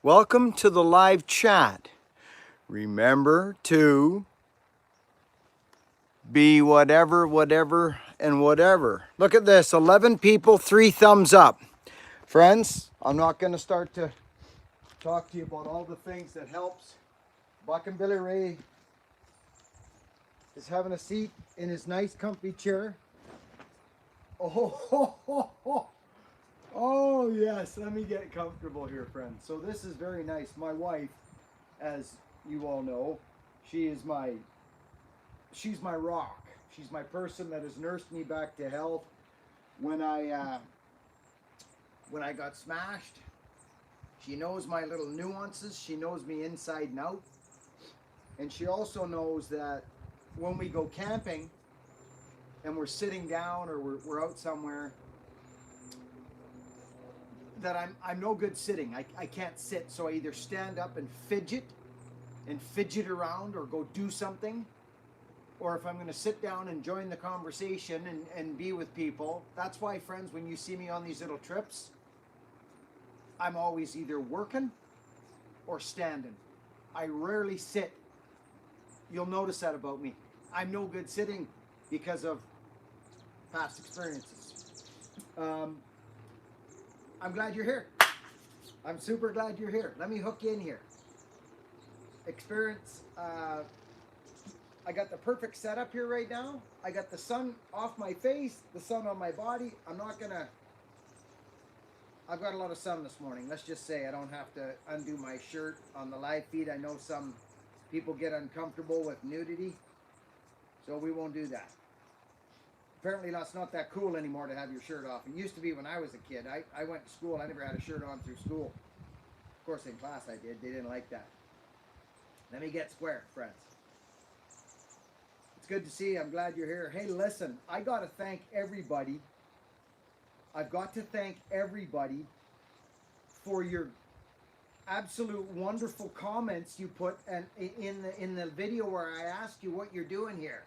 Welcome to the live chat. Remember to be whatever, and whatever. Look at this, 11 people, 3 thumbs up. Friends, I'm not going to start to talk to you about all the things that helps. Buckin Billy Ray is having a seat in his nice comfy chair. Oh, yes, let me get comfortable here, friends. So this is very nice. My wife, as you all know, she's my rock. She's my person that has nursed me back to health when I got smashed. She knows my little nuances. She knows me inside and out. And she also knows that when we go camping and we're sitting down or we're out somewhere, that I'm no good sitting. I can't sit, so I either stand up and fidget around or go do something, or if I'm going to sit down and join the conversation and be with people. That's why, friends, when you see me on these little trips, I'm always either working or standing. I rarely sit. You'll notice that about me. I'm no good sitting because of past experiences. I'm glad you're here. I'm super glad you're here. Let me hook you in here. Experience. I got the perfect setup here right now. I got the sun off my face, the sun on my body. I've got a lot of sun this morning. Let's just say I don't have to undo my shirt on the live feed. I know some people get uncomfortable with nudity, so we won't do that. Apparently that's not that cool anymore to have your shirt off. It used to be when I was a kid. I went to school. I never had a shirt on through school. Of course, in class I did. They didn't like that. Let me get square, friends. It's good to see you. I'm glad you're here. Hey, listen, I got to thank everybody. I've got to thank everybody for your absolute wonderful comments you put in the video where I asked you what you're doing here.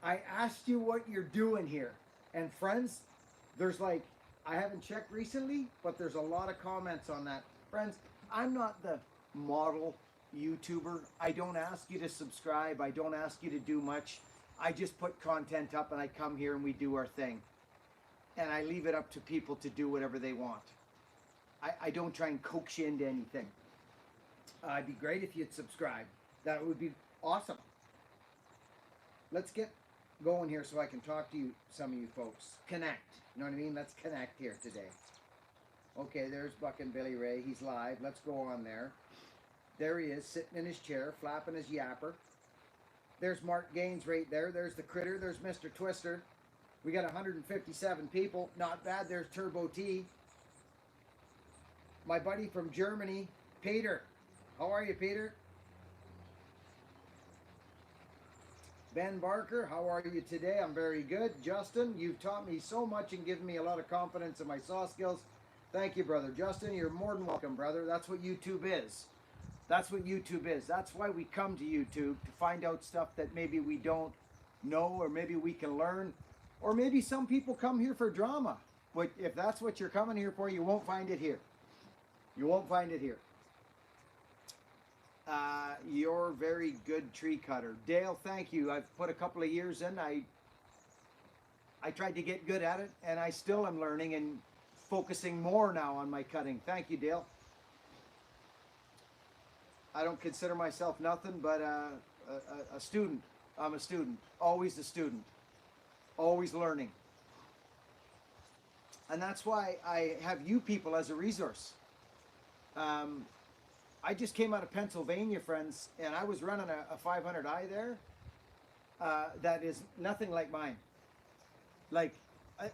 I asked you what you're doing here. And friends, there's I haven't checked recently, but there's a lot of comments on that. Friends, I'm not the model YouTuber. I don't ask you to subscribe. I don't ask you to do much. I just put content up and I come here and we do our thing. And I leave it up to people to do whatever they want. I don't try and coax you into anything. It'd be great if you'd subscribe. That would be awesome. Let's get going here so I can talk to you, some of you folks. Connect. You know what I mean? Let's connect here today. Okay, there's Buckin Billy Ray. He's live. Let's go on there. There he is, sitting in his chair, flapping his yapper. There's Mark Gaines right there. There's the Critter. There's Mr. Twister. We got 157 people. Not bad. There's Turbo T. My buddy from Germany, Peter. How are you, Peter? Ben Barker, how are you today? I'm very good. Justin, you've taught me so much and given me a lot of confidence in my saw skills. Thank you, brother. Justin, you're more than welcome, brother. That's what YouTube is. That's what YouTube is. That's why we come to YouTube, to find out stuff that maybe we don't know, or maybe we can learn, or maybe some people come here for drama. But if that's what you're coming here for, you won't find it here. You won't find it here. You're very good tree cutter. Dale, thank you. I've put a couple of years in. I tried to get good at it, and I still am learning and focusing more now on my cutting. Thank you, Dale. I don't consider myself nothing but a student. I'm a student. Always a student. Always learning. And that's why I have you people as a resource. I just came out of Pennsylvania, friends, and I was running a 500i there that is nothing like mine.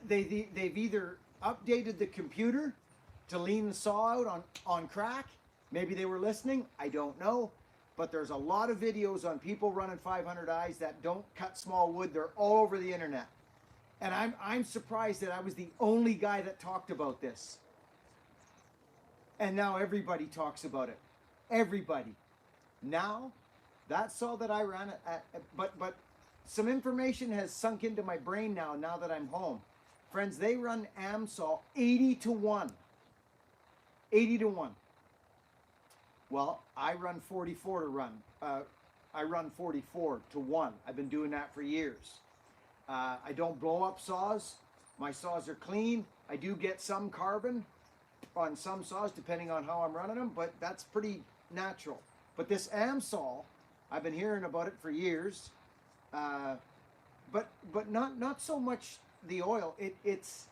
They've either updated the computer to lean the saw out on crack. Maybe they were listening. I don't know. But there's a lot of videos on people running 500i's that don't cut small wood. They're all over the internet. And I'm surprised that I was the only guy that talked about this. And now everybody talks about it. Everybody. Now, that saw that I ran but some information has sunk into my brain now that I'm home. Friends, they run AMSAW 80 to 1. 80 to 1. Well, I run 44 to run. I run 44 to 1. I've been doing that for years. I don't blow up saws. My saws are clean. I do get some carbon on some saws depending on how I'm running them, but that's pretty natural. But this AMSOL, I've been hearing about it for years, but not so much the oil. It's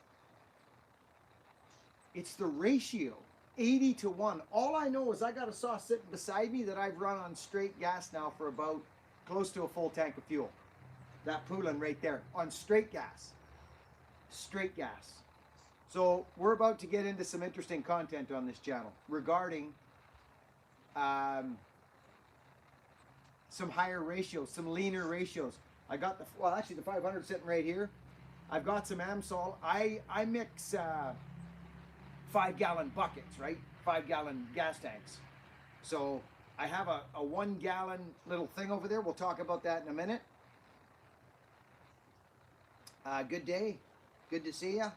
the ratio, 80 to 1. All I know is I got a saw sitting beside me that I've run on straight gas now for about close to a full tank of fuel. That Poulin right there on straight gas. Straight gas. So we're about to get into some interesting content on this channel regarding some higher ratios, some leaner ratios. I got the 500 sitting right here. I've got some AMSOL. I mix 5-gallon buckets, right? 5-gallon gas tanks. So I have a 1-gallon little thing over there. We'll talk about that in a minute. Good day. Good to see ya.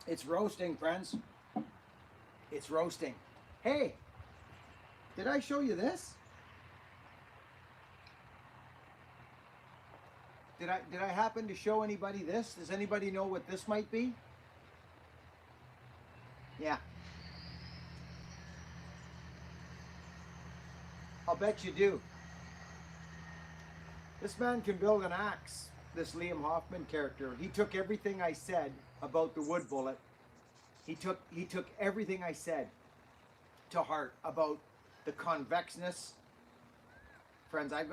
It's roasting, friends. It's roasting. Hey, did I show you this? Did I happen to show anybody this? Does anybody know what this might be? Yeah. I'll bet you do. This man can build an axe, this Liam Hoffman character. He took everything I said about the wood bullet. He took everything I said to heart about the convexness. Friends, I'm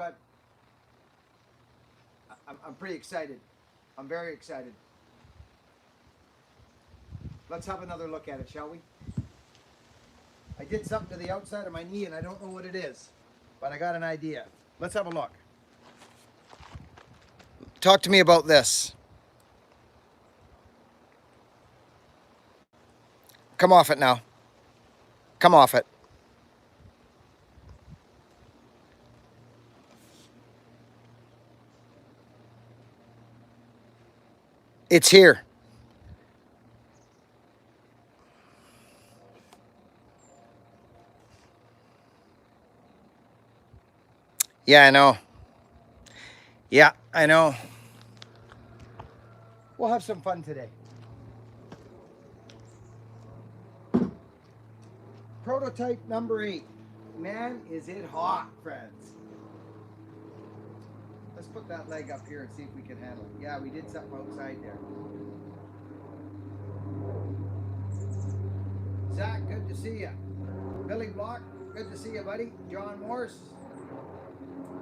pretty excited. I'm very excited. Let's have another look at it, shall we? I did something to the outside of my knee and I don't know what it is, but I got an idea. Let's have a look. Talk to me about this. Come off it now. Come off it. It's here. Yeah, I know. Yeah, I know. We'll have some fun today. Prototype number 8. Man, is it hot, friends. Let's put that leg up here and see if we can handle it. Yeah, we did something outside there. Zach, good to see you. Billy Block, good to see you, buddy. John Morse.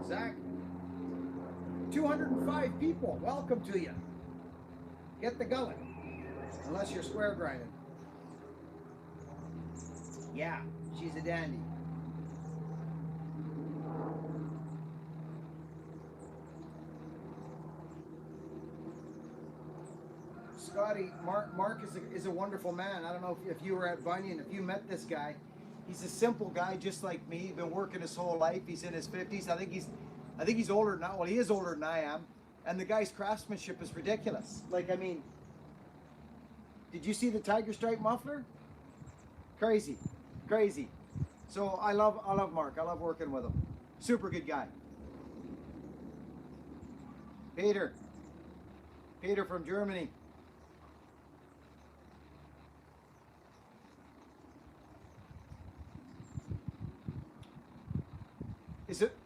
Zach. 205 people. Welcome to you. Get the gullet. Unless you're square grinding. Yeah, she's a dandy. Scotty, Mark is a wonderful man. I don't know if you were at Bunyan, if you met this guy. He's a simple guy just like me. He's been working his whole life. He's in his 50s. I think he's older than well, he is older than I am. And the guy's craftsmanship is ridiculous. Like, I mean, did you see the tiger stripe muffler? Crazy. Crazy. So I love Mark. I love working with him. Super good guy. Peter from Germany.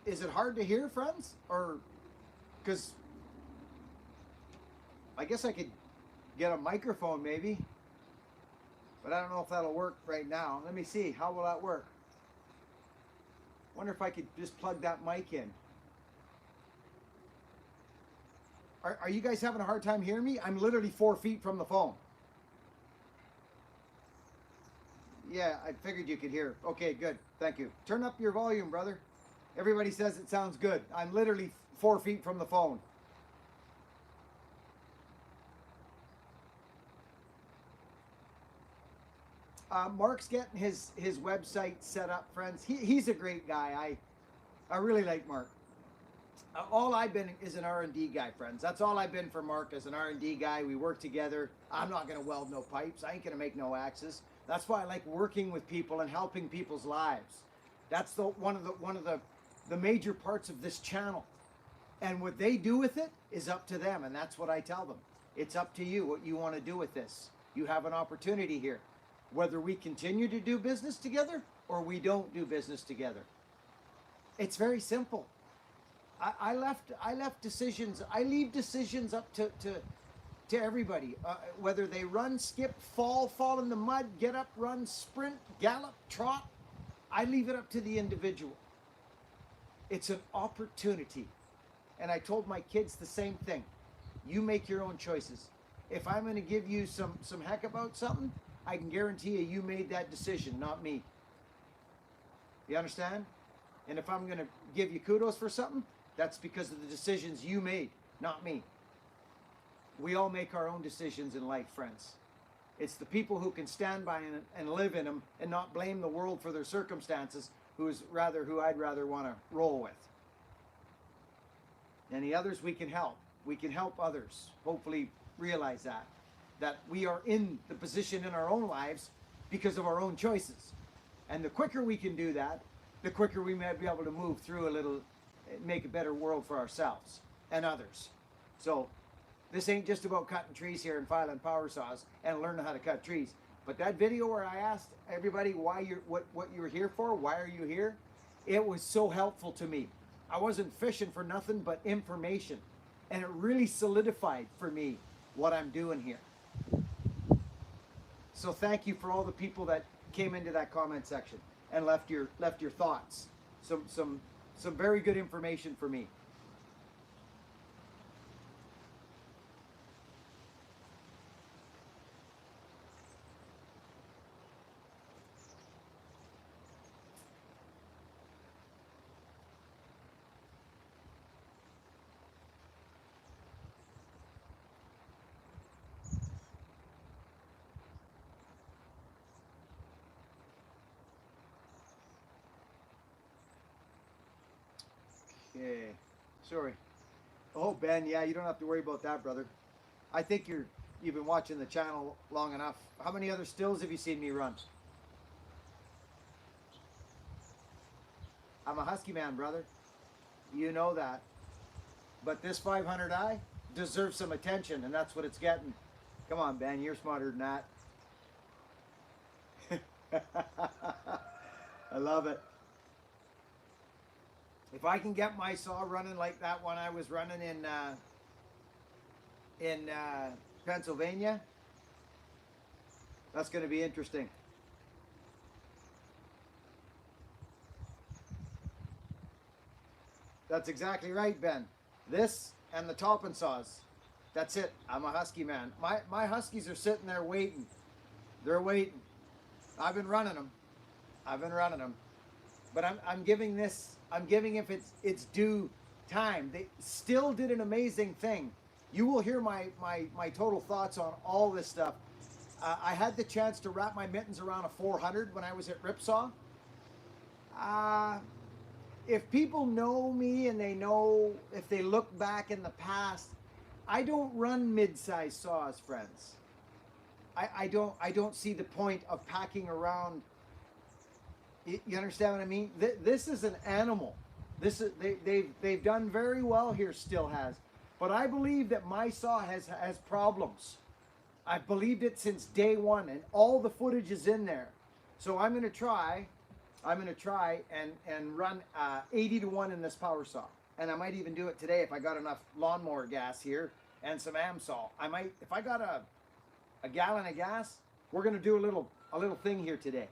Is it hard to hear, friends? Or because I guess I could get a microphone maybe, but I don't know if that'll work right now. Let me see. How will that work? Wonder if I could just plug that mic in. Are you guys having a hard time hearing me? I'm literally 4 feet from the phone. Yeah, I figured you could hear. Okay, good. Thank you. Turn up your volume, brother. Everybody says it sounds good. I'm literally 4 feet from the phone. Mark's getting his website set up, friends. He's a great guy. I really like Mark. All I've been is an R&D guy, friends. That's all I've been for Mark, as an R&D guy. We work together. I'm not going to weld no pipes. I ain't going to make no axes. That's why I like working with people and helping people's lives. That's one of the major parts of this channel. And what they do with it is up to them, and that's what I tell them. It's up to you what you want to do with this. You have an opportunity here. Whether we continue to do business together or we don't do business together. It's very simple. I left decisions. I leave decisions up to everybody. Whether they run, skip, fall in the mud, get up, run, sprint, gallop, trot. I leave it up to the individual. It's an opportunity. And I told my kids the same thing. You make your own choices. If I'm going to give you some heck about something, I can guarantee you made that decision, not me. You understand? And if I'm going to give you kudos for something, that's because of the decisions you made, not me. We all make our own decisions in life, friends. It's the people who can stand by and live in them and not blame the world for their circumstances who I'd rather want to roll with. And the others we can help. We can help others hopefully realize that we are in the position in our own lives because of our own choices. And the quicker we can do that, the quicker we may be able to move through make a better world for ourselves and others. So this ain't just about cutting trees here and filing power saws and learning how to cut trees. But that video where I asked everybody what you're here for, why are you here? It was so helpful to me. I wasn't fishing for nothing but information. And it really solidified for me what I'm doing here. So thank you for all the people that came into that comment section and left your thoughts. Some very good information for me. Okay, sorry. Oh, Ben, yeah, you don't have to worry about that, brother. I think you've been watching the channel long enough. How many other stills have you seen me run? I'm a husky man, brother. You know that. But this 500i deserves some attention, and that's what it's getting. Come on, Ben, you're smarter than that. I love it. If I can get my saw running like that one I was running in Pennsylvania, that's going to be interesting. That's exactly right, Ben. This and the topping saws. That's it. I'm a husky man. My huskies are sitting there waiting. They're waiting. I've been running them. But I'm giving it its due time. They still did an amazing thing. You will hear my total thoughts on all this stuff. I had the chance to wrap my mittens around a 400 when I was at Ripsaw. If people know me and they know, if they look back in the past, I don't run mid-size saws, friends. I don't see the point of packing around. You understand what I mean? This is an animal. They've done very well here, still has. But I believe that my saw has problems. I've believed it since day one, and all the footage is in there. So I'm going to try and run 80 to 1 in this power saw. And I might even do it today if I got enough lawnmower gas here and some AMSOL. I might, if I got a gallon of gas, we're going to do a little thing here today.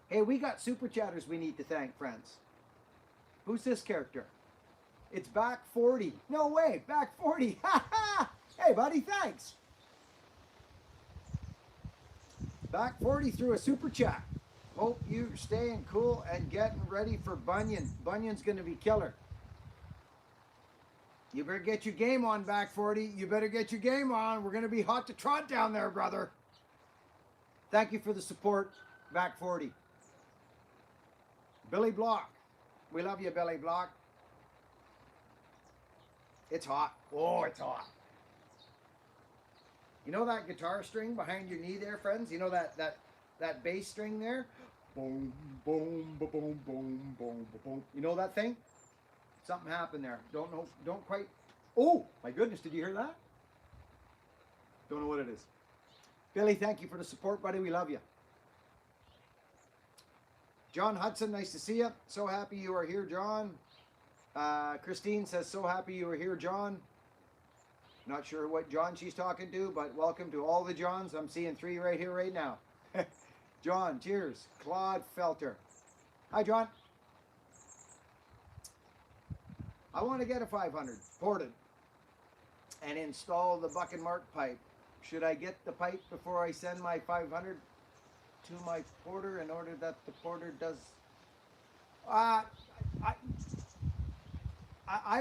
Hey, we got super chatters we need to thank, friends. Who's this character? It's Back 40. No way, Back 40. Hey, buddy, thanks. Back 40 through a super chat. Hope you're staying cool and getting ready for Bunyan. Bunyan's going to be killer. You better get your game on, Back 40. You better get your game on. We're going to be hot to trot down there, brother. Thank you for the support, Back 40. Billy Block. We love you, Billy Block. It's hot. Oh, it's hot. You know that guitar string behind your knee there, friends? You know that bass string there? Boom, boom, boom, boom, boom, boom, boom. You know that thing? Something happened there. Don't know. Don't quite. Oh, my goodness. Did you hear that? Don't know what it is. Billy, thank you for the support, buddy. We love you. John Hudson, nice to see you. So happy you are here, John. Christine says, so happy you are here, John. Not sure what John she's talking to, but welcome to all the Johns. I'm seeing 3 right here, right now. John, cheers. Claude Felter. Hi, John. I want to get a 500 ported and install the Buckin Mark pipe. Should I get the pipe before I send my 500 to my porter in order that the porter does? I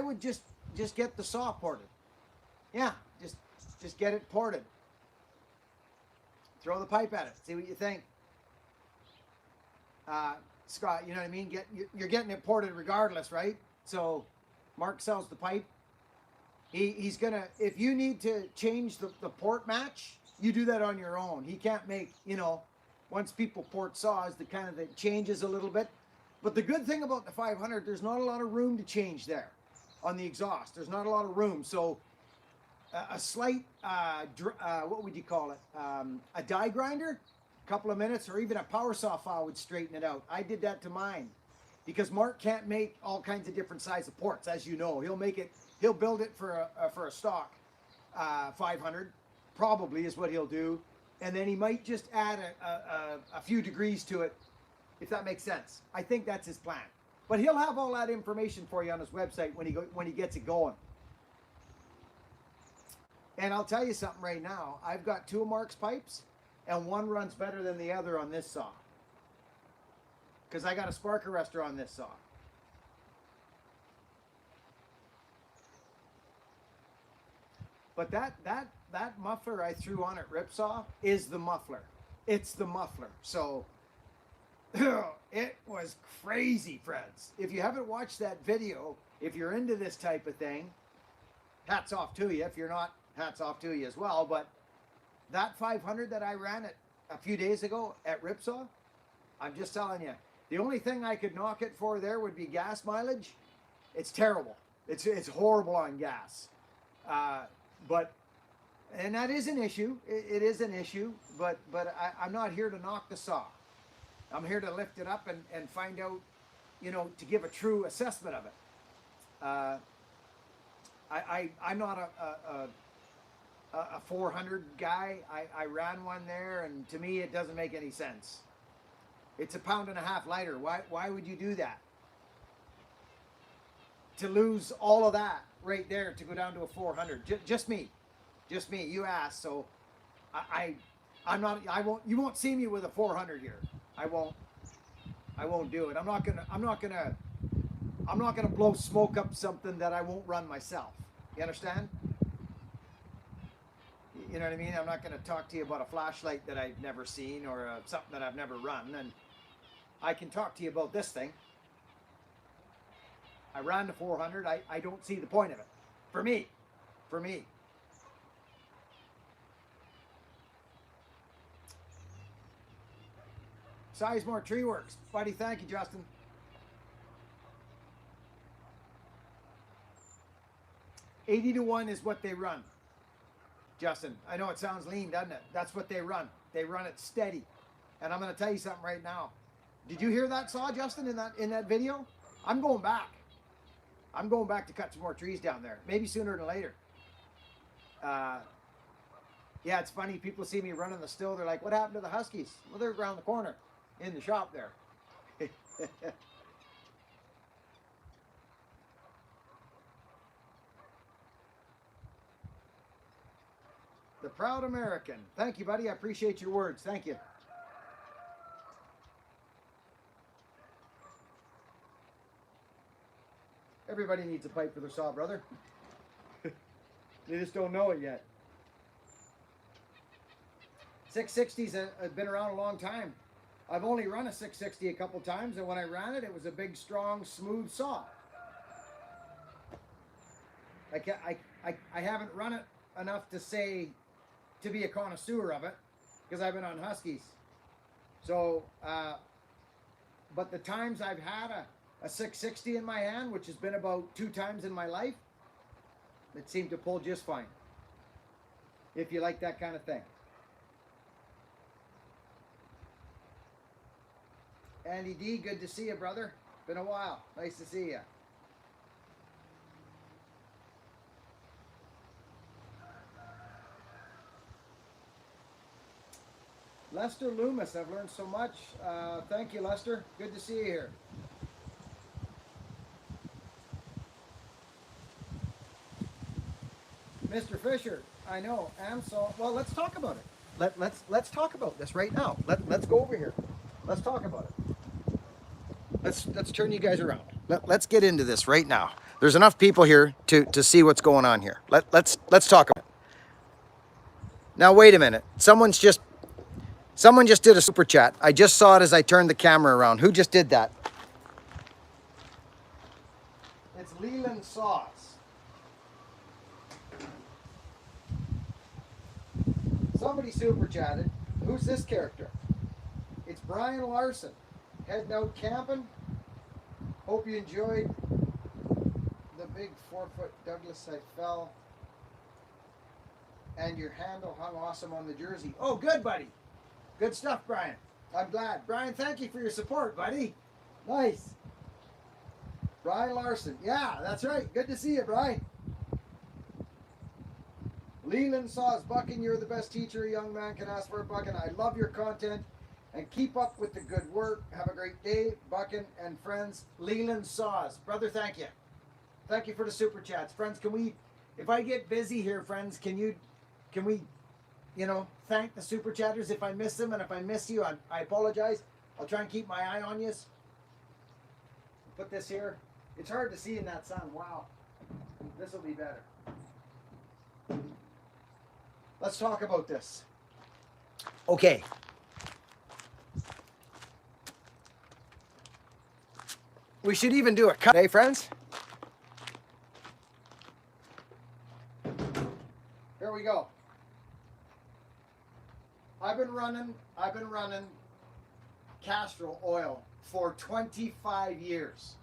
would just get the saw ported. Yeah, just get it ported. Throw the pipe at it. See what you think. Scott, you know what I mean? You're getting it ported regardless, right? So Mark sells the pipe. He's gonna, if you need to change the port match, you do that on your own. He can't make, you know, once people port saws, the kind of, it changes a little bit. But the good thing about the 500, there's not a lot of room to change there on the exhaust. There's not a lot of room. So a slight, what would you call it? A die grinder, a couple of minutes, or even a power saw file would straighten it out. I did that to mine because Mark can't make all kinds of different size of ports, as you know. He'll build it for a stock 500, probably is what he'll do. And then he might just add a few degrees to it, if that makes sense. I think that's his plan. But he'll have all that information for you on his website when he gets it going. And I'll tell you something right now. I've got 2 of Mark's pipes, and one runs better than the other on this saw. Because I got a spark arrestor on this saw. But that muffler I threw on at Ripsaw is the muffler. It's the muffler. So it was crazy, friends. If you haven't watched that video, if you're into this type of thing, hats off to you. If you're not, hats off to you as well. But that 500 that I ran a few days ago at Ripsaw, I'm just telling you, the only thing I could knock it for there would be gas mileage. It's terrible. It's horrible on gas. And that is an issue. It is an issue, but I'm not here to knock the saw. I'm here to lift it up and find out, you know, to give a true assessment of it. I'm not a 400 guy. I ran one there, and to me, it doesn't make any sense. It's 1.5 pounds lighter. Why would you do that? To lose all of that right there to go down to a 400. Just me. You asked, so I'm not. You won't see me with a 400 here. I won't do it. I'm not gonna blow smoke up something that I won't run myself. You understand? You know what I mean? I'm not gonna talk to you about a flashlight that I've never seen or something that I've never run. And I can talk to you about this thing. I ran the 400. I don't see the point of it. For me. Sizemore Tree Works. Buddy, thank you, Justin. $80 to 1 is what they run. Justin, I know it sounds lean, doesn't it? That's what they run. They run it steady. And I'm going to tell you something right now. Did you hear that saw, Justin, in that video? I'm going back. I'm going back to cut some more trees down there. Maybe sooner than later. Yeah, it's funny. People see me running the still. They're like, what happened to the Huskies? Well, they're around the corner in the shop there. The Proud American. Thank you, buddy. I appreciate your words. Thank you. Everybody needs a pipe for their saw, brother. They just don't know it yet. 660s have been around a long time. I've only run a 660 a couple times, and when I ran it, it was a big, strong, smooth saw. I can't, I haven't run it enough to say, to be a connoisseur of it, because I've been on Huskies. So, but the times I've had a 660 in my hand, which has been about 2 times in my life, it seemed to pull just fine. If you like that kind of thing. Andy D, good to see you, brother. Been a while. Nice to see you. Lester Loomis, I've learned so much. Thank you, Lester. Good to see you here. Mr. Fisher, I know. Well, let's talk about it. Let's talk about this right now. Let's go over here. Let's talk about it. Let's turn you guys around. Let's get into this right now. There's enough people here to see what's going on here. Let's talk about it. Now wait a minute. Someone just did a super chat. I just saw it as I turned the camera around. Who just did that? It's Leland Sauce. Somebody super chatted. Who's this character? It's Brian Larson. Heading out camping. Hope you enjoyed the big 4-foot Douglas I fell. And your handle hung awesome on the jersey. Oh, good, buddy. Good stuff, Brian. I'm glad. Brian, thank you for your support, buddy. Nice. Brian Larson. Yeah, that's right. Good to see you, Brian. Leland Saws, Buckin, you're the best teacher a young man can ask for, Buckin. I love your content and keep up with the good work. Have a great day, Buckin and friends. Leland Saws. Brother, thank you. Thank you for the super chats. Friends, can we, if I get busy here, friends, can we, thank the super chatters if I miss them, and if I miss you, I apologize. I'll try and keep my eye on you. Put this here. It's hard to see in that sun. Wow. This will be better. Let's talk about this. Okay. We should even do a cut, eh, friends? Here we go. I've been running castor oil for 25 years.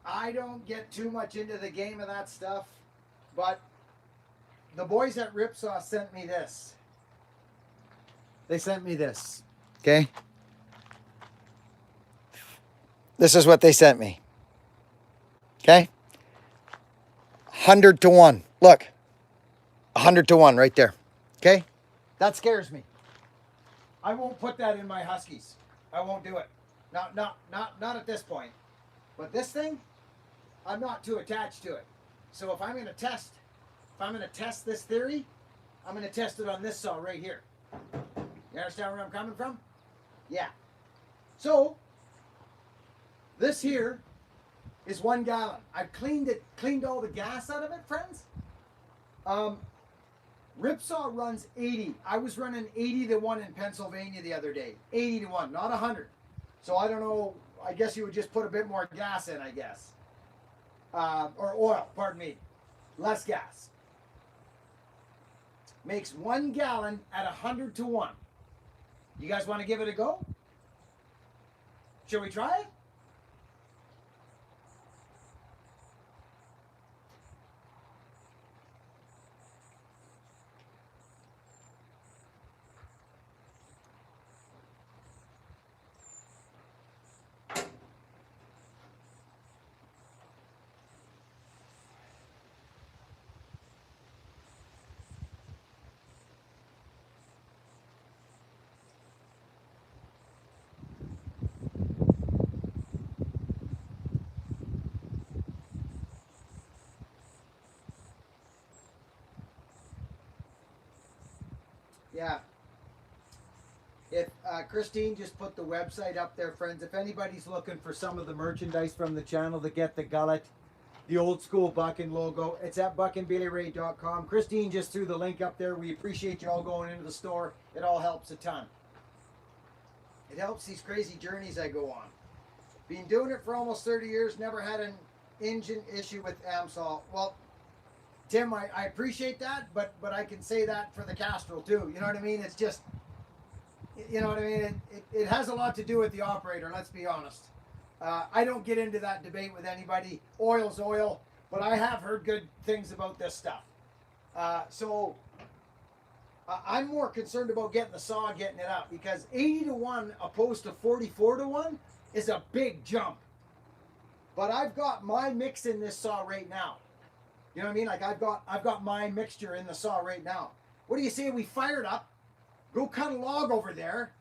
I don't get too much into the game of that stuff, but the boys at Ripsaw sent me this. They sent me this. Okay? This is what they sent me. Okay? 100 to 1. Look. 100 to 1 right there. Okay? That scares me. I won't put that in my Huskies. I won't do it. Not at this point. But this thing, I'm not too attached to it. So if I'm going to test this theory, I'm going to test it on this saw right here. You understand where I'm coming from? Yeah. So, this here is 1 gallon. I've cleaned all the gas out of it, friends. Ripsaw runs 80. I was running 80 to 1 in Pennsylvania the other day. 80 to 1, not 100. So I don't know. I guess you would just put a bit more gas in, I guess. Or oil, pardon me. Less gas. Makes 1 gallon at 100 to 1. You guys want to give it a go? Shall we try it? Yeah. If Christine just put the website up there, friends. If anybody's looking for some of the merchandise from the channel to get the gullet, the old school Buckin logo, it's at buckinbillyray.com. Christine just threw the link up there. We appreciate you all going into the store. It all helps a ton. It helps these crazy journeys I go on. Been doing it for almost 30 years. Never had engine issue with AMSOL. Well, Tim, I appreciate that, but I can say that for the Castrol too. You know what I mean? It's just, you know what I mean? It has a lot to do with the operator, let's be honest. I don't get into that debate with anybody. Oil's oil, but I have heard good things about this stuff. So I'm more concerned about getting the saw, getting it up, because 80 to 1 opposed to 44 to 1 is a big jump. But I've got my mix in this saw right now. You know what I mean? Like I've got my mixture in the saw right now. What do you say we fire it up, go cut a log over there,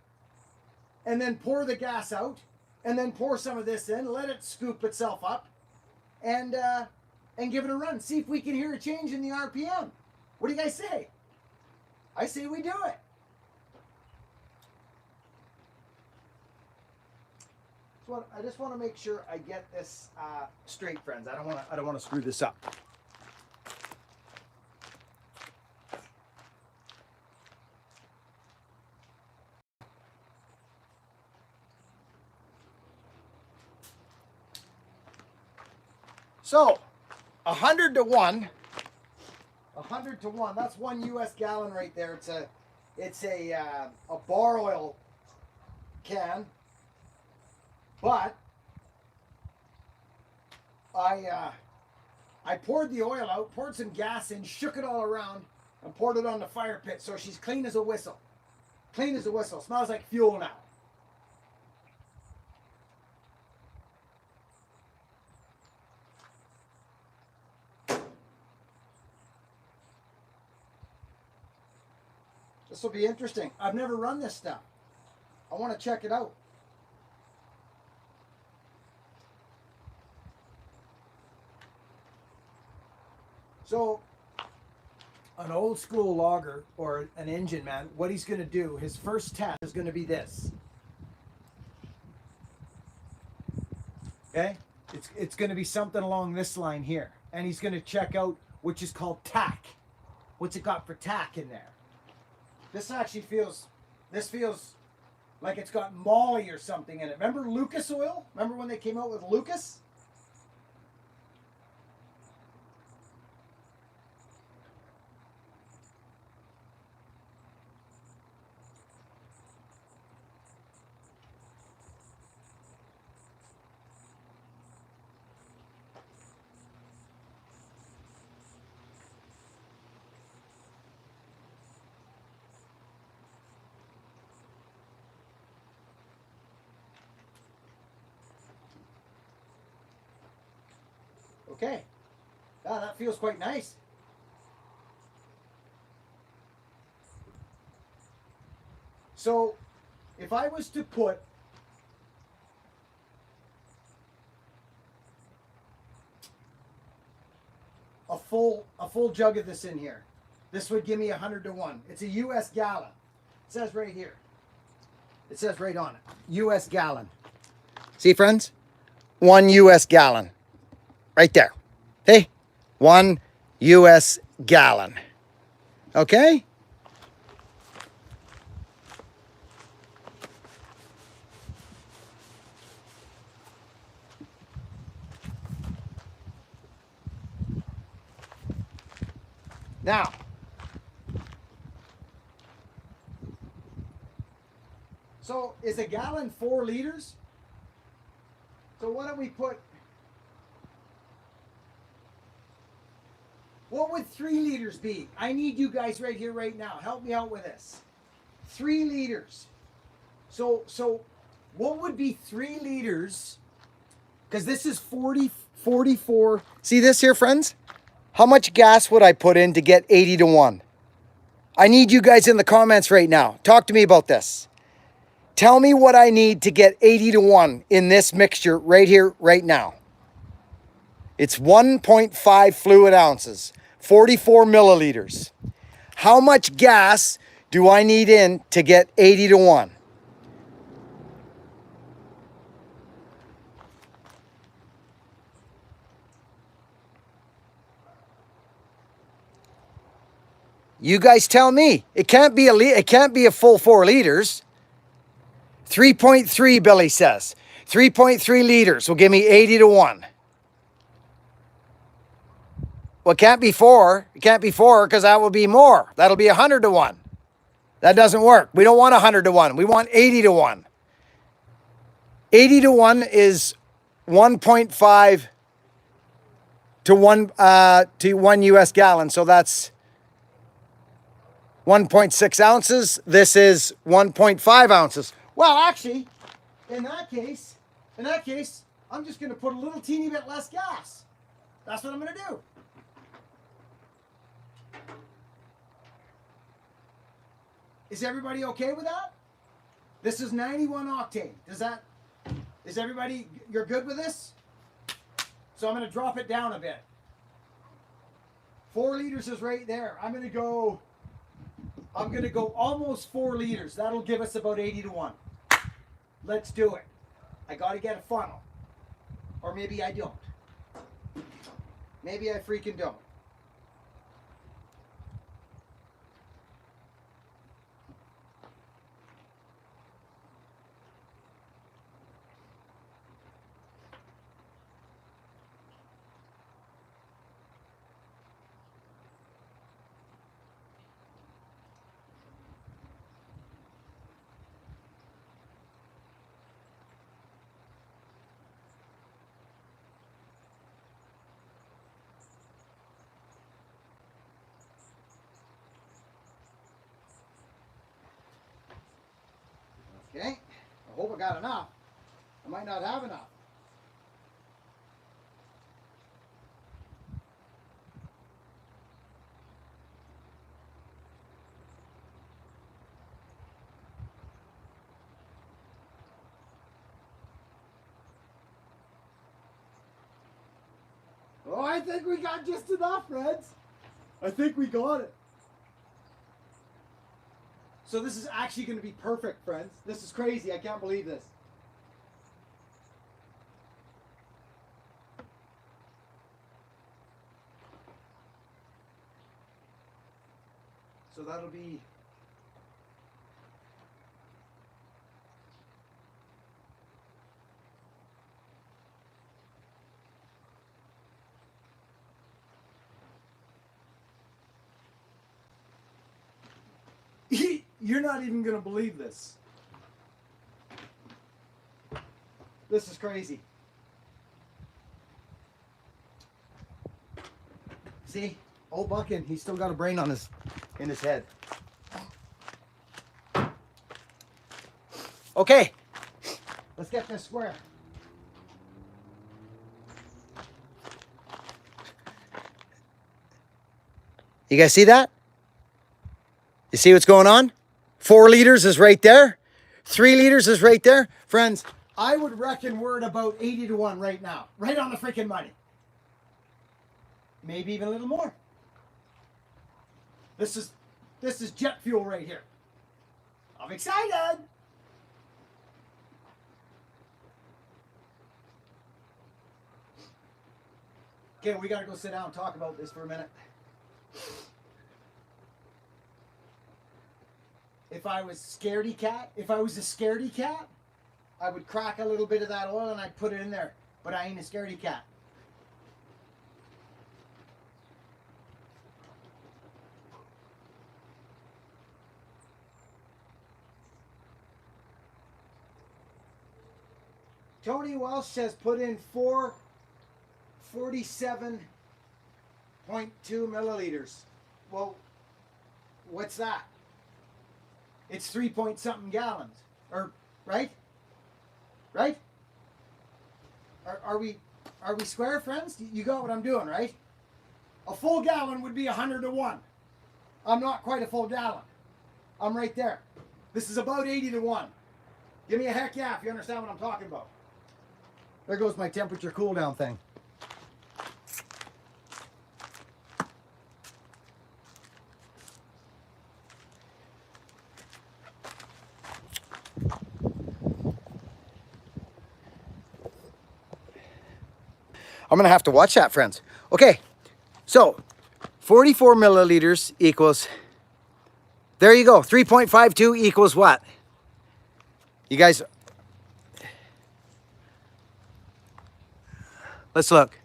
and then pour the gas out, and then pour some of this in, let it scoop itself up, and give it a run. See if we can hear a change in the RPM. What do you guys say? I say we do it. So I just want to make sure I get this straight, friends. I don't want to screw this up. So, 100 to 1. 100 to 1. That's 1 US gallon right there. It's a bar oil can. But I poured the oil out, poured some gas in, shook it all around, and poured it on the fire pit. So she's clean as a whistle. Clean as a whistle. Smells like fuel now. This will be interesting. I've never run this stuff. I want to check it out. So, an old school logger or an engine man, what he's going to do, his first test is going to be this. Okay? It's going to be something along this line here. And he's going to check out, which is called tack. What's it got for tack in there? This actually feels like it's got Molly or something in it. Remember Lucas oil? Remember when they came out with Lucas? Okay. Ah, that feels quite nice. So, if I was to put a full jug of this in here, this would give me 100 to 1. It's a US gallon. It says right here. It says right on it. US gallon. See, friends? 1 US gallon. Right there. Hey, 1 US gallon. Okay? Now, so is a gallon 4 liters? So why don't we put, what would 3 liters be? I need you guys right here, right now. Help me out with this. 3 liters. So what would be 3 liters? Because this is 44. See this here, friends? How much gas would I put in to get 80 to 1? I need you guys in the comments right now. Talk to me about this. Tell me what I need to get 80 to 1 in this mixture right here, right now. It's 1.5 fluid ounces, 44 milliliters. How much gas do I need in to get 80 to 1? You guys tell me. It can't be a full 4 liters. 3.3, Billy says. 3.3 liters will give me 80 to 1. Well, it can't be 4. It can't be 4 because that will be more. That'll be 100 to 1. That doesn't work. We don't want 100 to 1. We want 80 to 1. 80 to 1 is 1.5 to 1 US gallon. So that's 1.6 ounces. This is 1.5 ounces. Well, actually, in that case, I'm just going to put a little teeny bit less gas. That's what I'm going to do. Is everybody okay with that? This is 91 octane. Is everybody, you're good with this? So I'm going to drop it down a bit. 4 liters is right there. I'm going to go almost 4 liters. That'll give us about 80 to 1. Let's do it. I got to get a funnel. Or maybe I don't. Maybe I freaking don't. Okay, I hope I got enough. I might not have enough. Oh, I think we got just enough, friends. I think we got it. So this is actually going to be perfect, friends. This is crazy. I can't believe this. So that'll be... You're not even going to believe this. This is crazy. See? Old Buckin, he's still got a brain on in his head. Okay. Let's get this square. You guys see that? You see what's going on? 4 liters is right there. 3 liters is right there. Friends, I would reckon we're at about 80 to 1 right now. Right on the freaking money. Maybe even a little more. This is jet fuel right here. I'm excited. Okay, we gotta go sit down and talk about this for a minute. If I was a scaredy cat, I would crack a little bit of that oil and I'd put it in there. But I ain't a scaredy cat. Tony Welsh says put in 447.2 milliliters. Well, what's that? It's 3 point something gallons. Or, right? Right? Are we square, friends? You got what I'm doing, right? A full gallon would be 100 to 1. I'm not quite a full gallon. I'm right there. This is about 80 to 1. Give me a heck yeah if you understand what I'm talking about. There goes my temperature cool down thing. I'm going to have to watch that, friends. Okay, so 44 milliliters equals, there you go, 3.52 equals what? You guys, let's look.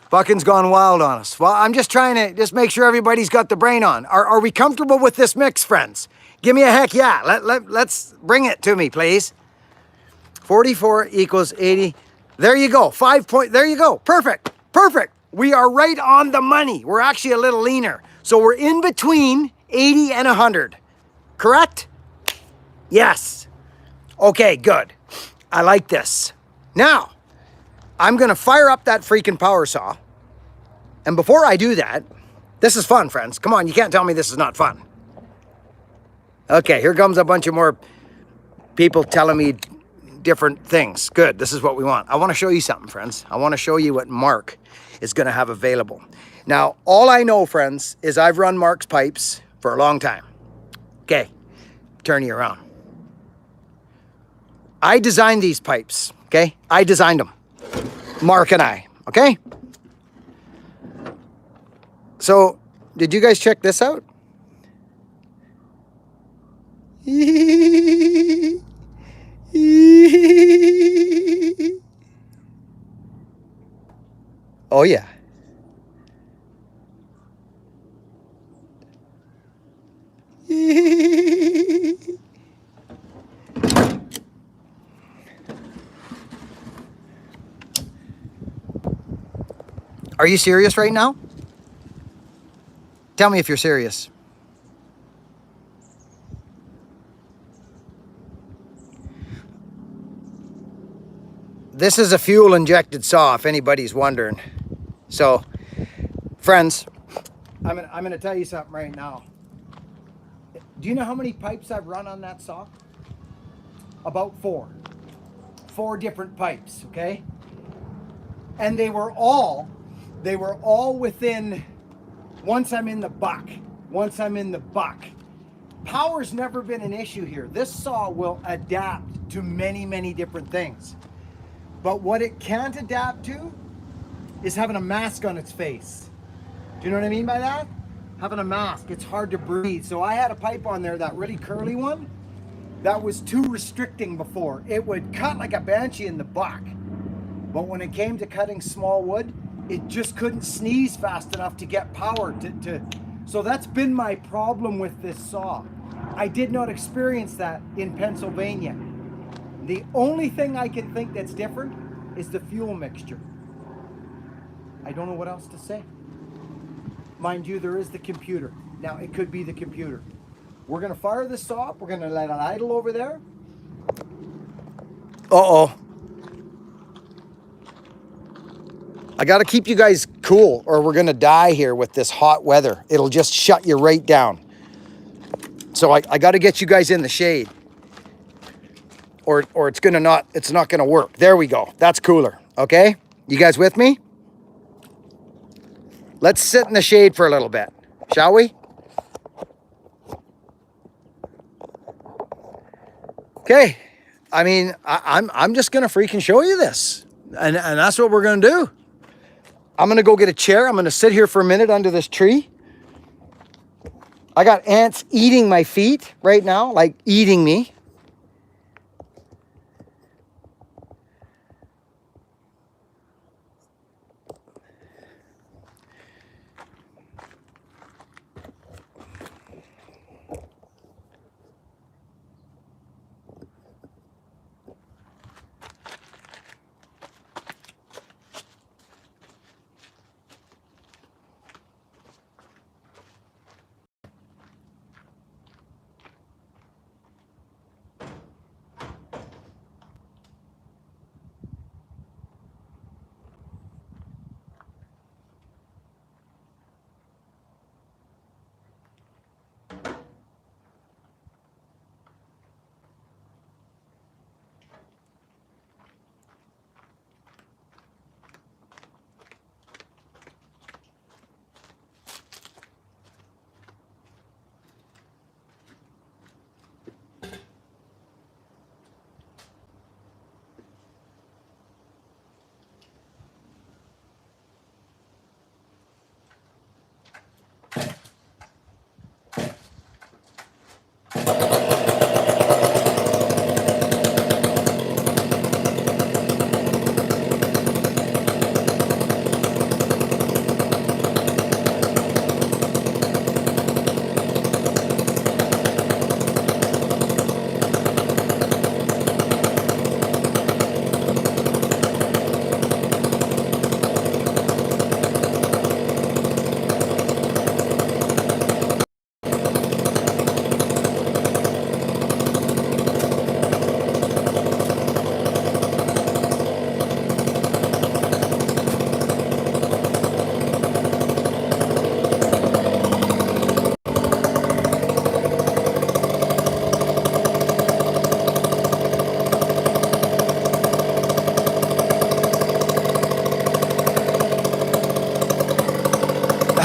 Buckin's gone wild on us. Well, I'm just trying to just make sure everybody's got the brain on. Are we comfortable with this mix, friends? Give me a heck yeah. Let's bring it to me, please. 44 equals 80. There you go. 5 point. There you go. Perfect. Perfect. We are right on the money. We're actually a little leaner. So we're in between 80 and 100. Correct? Yes. Okay, good. I like this. Now, I'm going to fire up that freaking power saw. And before I do that, this is fun, friends. Come on, you can't tell me this is not fun. Okay, here comes a bunch of more people telling me different things. Good, this is what we want. I want to show you something, friends. I want to show you what Mark is going to have available. Now, all I know, friends, is I've run Mark's pipes for a long time. Okay, turn you around. I designed these pipes, okay? I designed them. Mark and I, okay? So, did you guys check this out? Oh, yeah. Are you serious right now? Tell me if you're serious. This is a fuel injected saw, if anybody's wondering. So, friends, I'm gonna tell you something right now. Do you know how many pipes I've run on that saw? About 4. 4 different pipes, okay? And they were all within, once I'm in the buck. Power's never been an issue here. This saw will adapt to many, many different things. But what it can't adapt to is having a mask on its face. Do you know what I mean by that? Having a mask, it's hard to breathe. So I had a pipe on there, that really curly one, that was too restricting before. It would cut like a banshee in the buck. But when it came to cutting small wood, it just couldn't sneeze fast enough to get power to. So that's been my problem with this saw. I did not experience that in Pennsylvania. The only thing I can think that's different is the fuel mixture. I don't know what else to say. Mind you, there is the computer. Now, it could be the computer. We're going to fire this saw up. We're going to let it idle over there. Uh-oh. I got to keep you guys cool or we're going to die here with this hot weather. It'll just shut you right down. So I got to get you guys in the shade. Or it's not going to work. There we go. That's cooler. Okay? You guys with me? Let's sit in the shade for a little bit. Shall we? Okay. I mean, I'm just going to freaking show you this. And that's what we're going to do. I'm going to go get a chair. I'm going to sit here for a minute under this tree. I got ants eating my feet right now, like eating me.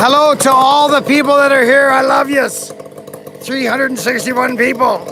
Hello to all the people that are here. I love yous. 361 people.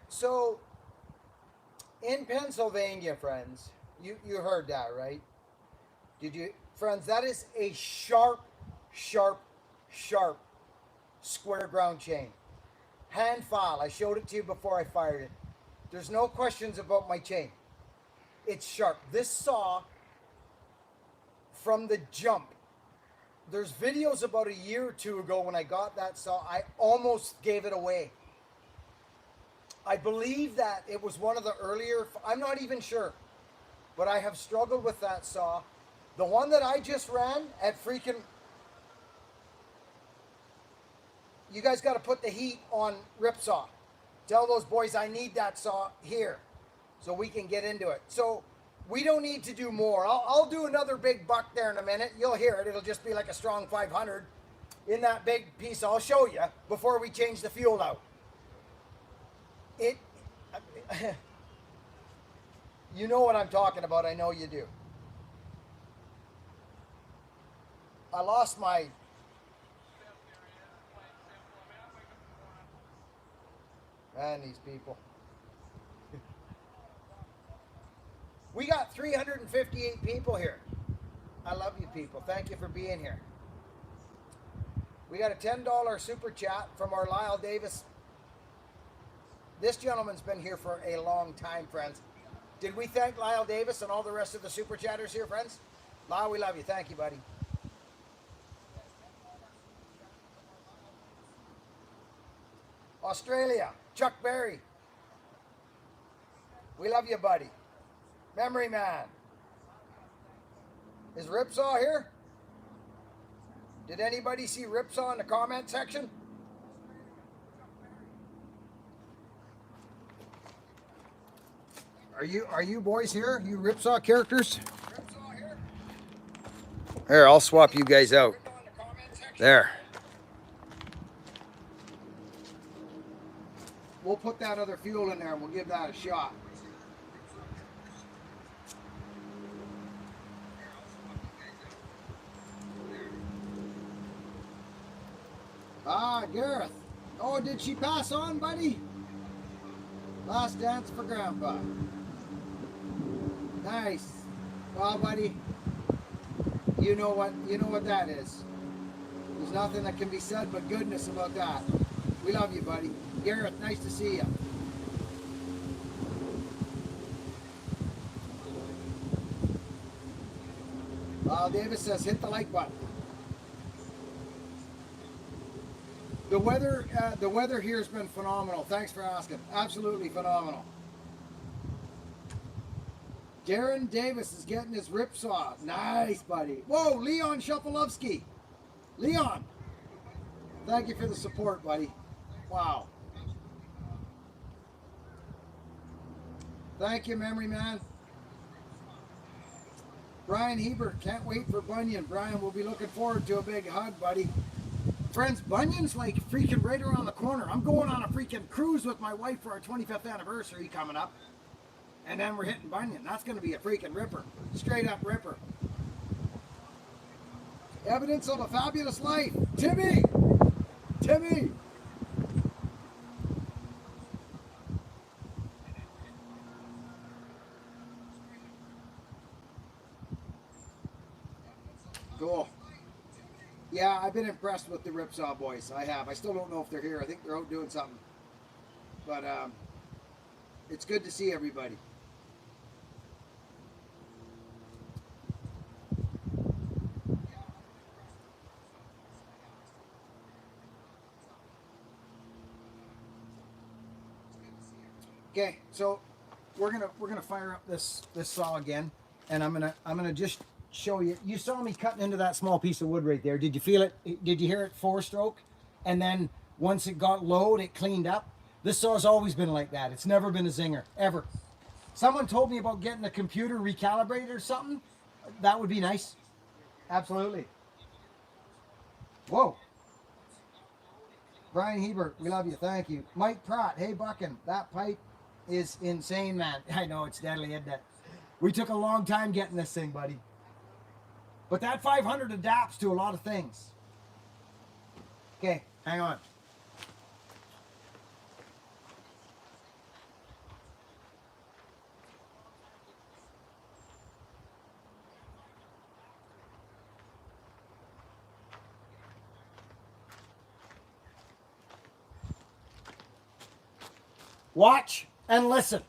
So, in Pennsylvania, friends, you heard that, right? Did you, friends? That is a sharp, sharp, sharp square ground chain. Hand file. I showed it to you before I fired it. There's no questions about my chain. It's sharp. This saw, from the jump, there's videos about a year or two ago when I got that saw, I almost gave it away. I believe that it was one of the earlier, I'm not even sure, but I have struggled with that saw. The one that I just ran at freaking, you guys got to put the heat on Ripsaw. Tell those boys I need that saw here so we can get into it. So we don't need to do more. I'll do another big buck there in a minute. You'll hear it. It'll just be like a strong 500 in that big piece. I'll show you before we change the fuel out. You know what I'm talking about. I know you do. I lost my... Man, these people. We got 358 people here. I love you people. Thank you for being here. We got a $10 super chat from our Lyle Davis. This gentleman's been here for a long time, friends. Did we thank Lyle Davis and all the rest of the super chatters here, friends? Lyle, we love you. Thank you, buddy. Australia, Chuck Berry. We love you, buddy. Memory Man. Is Ripsaw here? Did anybody see Ripsaw in the comment section? Are you boys here? You Ripsaw characters? Here, I'll swap you guys out. There. We'll put that other fuel in there and we'll give that a shot. Ah, Gareth. Oh, did she pass on, buddy? Last dance for Grandpa. Nice. Well, buddy, you know what that is. There's nothing that can be said but goodness about that. We love you, buddy. Gareth, nice to see you. Davis says, hit the like button. The weather here has been phenomenal. Thanks for asking. Absolutely phenomenal. Darren Davis is getting his rip saw. Nice, buddy. Whoa, Leon Shupalovsky. Leon, thank you for the support, buddy. Wow. Thank you, memory man. Brian Hebert, can't wait for Bunyan. Brian, we'll be looking forward to a big hug, buddy. Friends, Bunyan's like freaking right around the corner. I'm going on a freaking cruise with my wife for our 25th anniversary coming up. And then we're hitting Bunyan. That's going to be a freaking ripper. Straight up ripper. Evidence of a fabulous life. Timmy! Timmy! Cool. Yeah, I've been impressed with the Ripsaw boys. I have. I still don't know if they're here. I think they're out doing something. But it's good to see everybody. Okay, so we're gonna fire up this saw again, and I'm gonna just show you. You saw me cutting into that small piece of wood right there. Did you feel it? Did you hear it 4-stroke? And then once it got low, it cleaned up. This saw's always been like that. It's never been a zinger, ever. Someone told me about getting a computer recalibrated or something. That would be nice. Absolutely. Whoa. Brian Hebert, we love you. Thank you. Mike Pratt, hey Buckin, that pipe is insane, man. I know, it's deadly, isn't it? We took a long time getting this thing, buddy. But that 500 adapts to a lot of things. Okay, hang on. Watch and listen.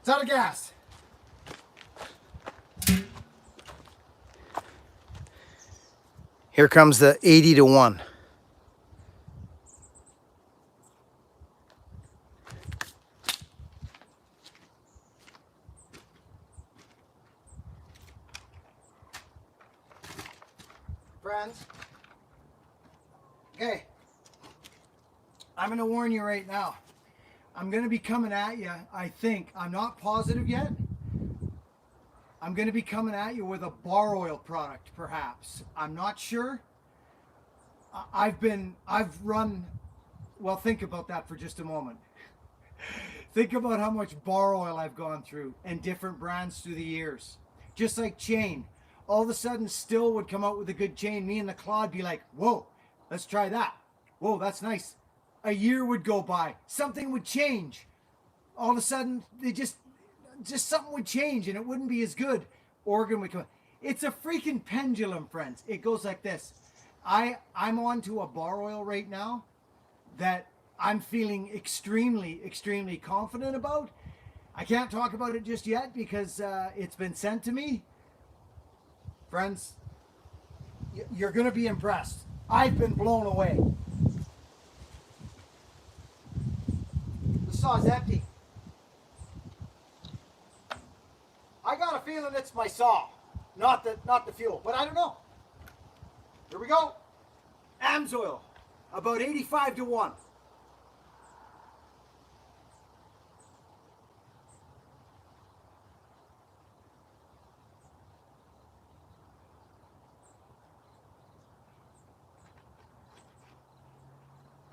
It's out of gas. Here comes the 80 to 1. Friends, okay, I'm going to warn you right now. I'm going to be coming at you, I think. I'm not positive yet. I'm going to be coming at you with a bar oil product, perhaps. I'm not sure. I've run, well, think about that for just a moment. Think about how much bar oil I've gone through and different brands through the years. Just like chain. All of a sudden, Still would come out with a good chain. Me and the Claude be like, whoa, let's try that. Whoa, that's nice. A year would go by. Something would change. All of a sudden, they just something would change and it wouldn't be as good. Oregon would come. It's a freaking pendulum, friends. It goes like this. I'm on to a bar oil right now that I'm feeling extremely, extremely confident about. I can't talk about it just yet because it's been sent to me. Friends, you're going to be impressed. I've been blown away. The saw's empty. I got a feeling it's my saw, not the fuel, but I don't know. Here we go. AMSOIL, about 85 to 1.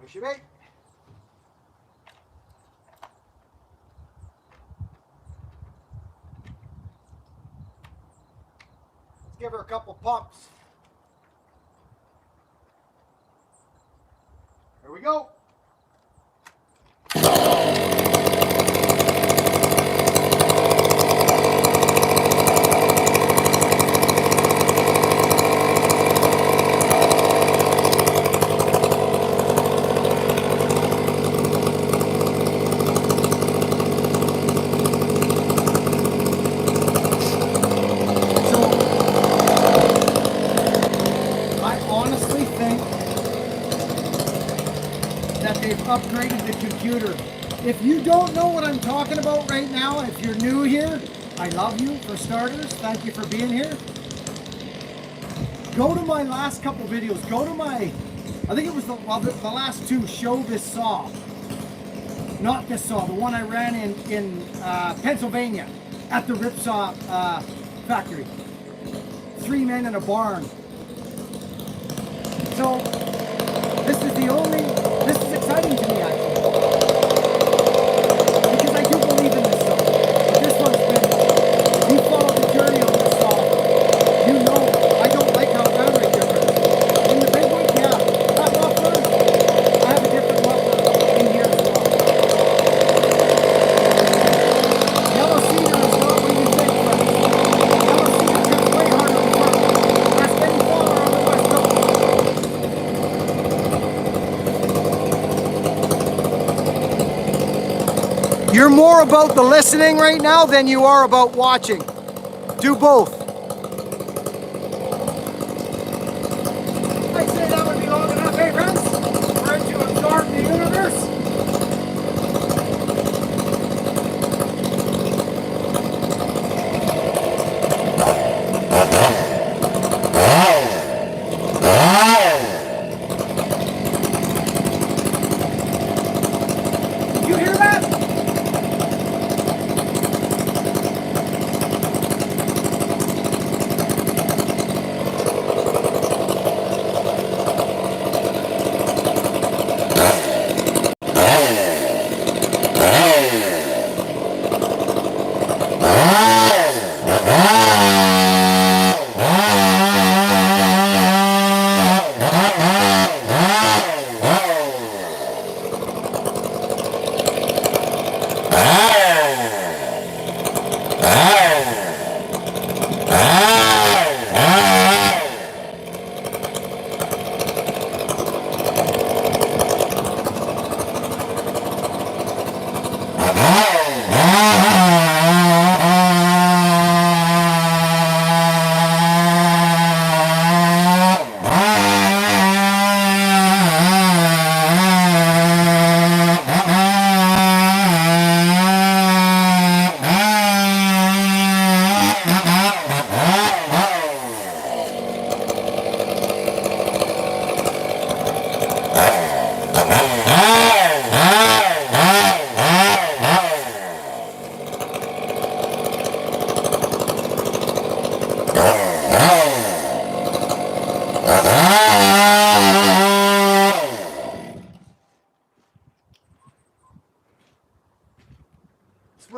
There she be. Let's give her a couple pumps. Here we go. Upgraded the computer. If you don't know what I'm talking about right now, if you're new here, I love you for starters. Thank you for being here. Go to my last couple videos. Go to my, I think it was the last two show this saw. Not this saw, the one I ran in Pennsylvania at the Ripsaw factory. 3 men in a barn. So this is exciting to me actually. Because I do believe in this saw. But this one's been, if you follow the journey on this saw, you know I don't like how downright different. In the big one, yeah. That muffler, I have a different muffler in here as well. Yellow cedar is not what you think, friends. Yellow cedar gets way harder to work. That's getting farther on the west coast. You're more about the listening right now than you are about watching. Do both. I'd say that would be long enough, hey friends? We're ready to absorb the universe. Did you hear that?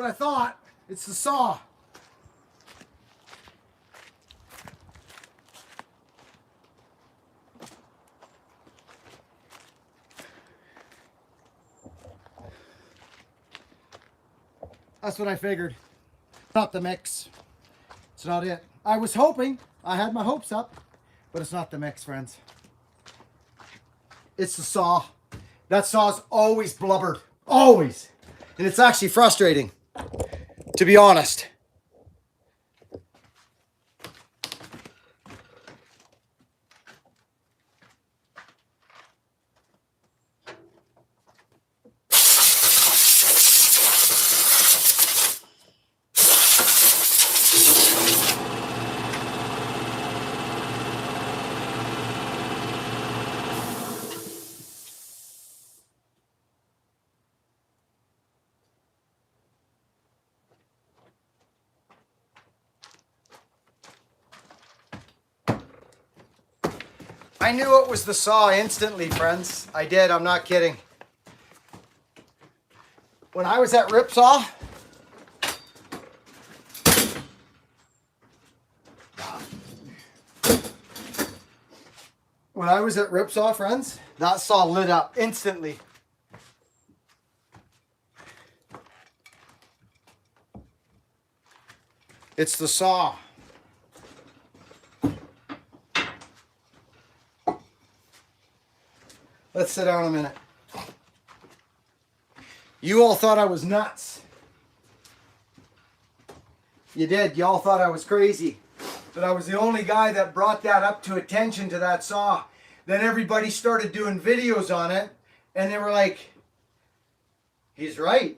what I thought. It's the saw. That's what I figured. Not the mix. It's not it. I was hoping. I had my hopes up. But it's not the mix, friends. It's the saw. That saw's always blubbered. Always. And it's actually frustrating, to be honest. I knew it was the saw instantly, friends. I did, I'm not kidding. When I was at Ripsaw, friends, that saw lit up instantly. It's the saw. Let's sit down a minute. You all thought I was nuts. You did. You all thought I was crazy. But I was the only guy that brought that up to attention to that saw. Then everybody started doing videos on it. And they were like, he's right.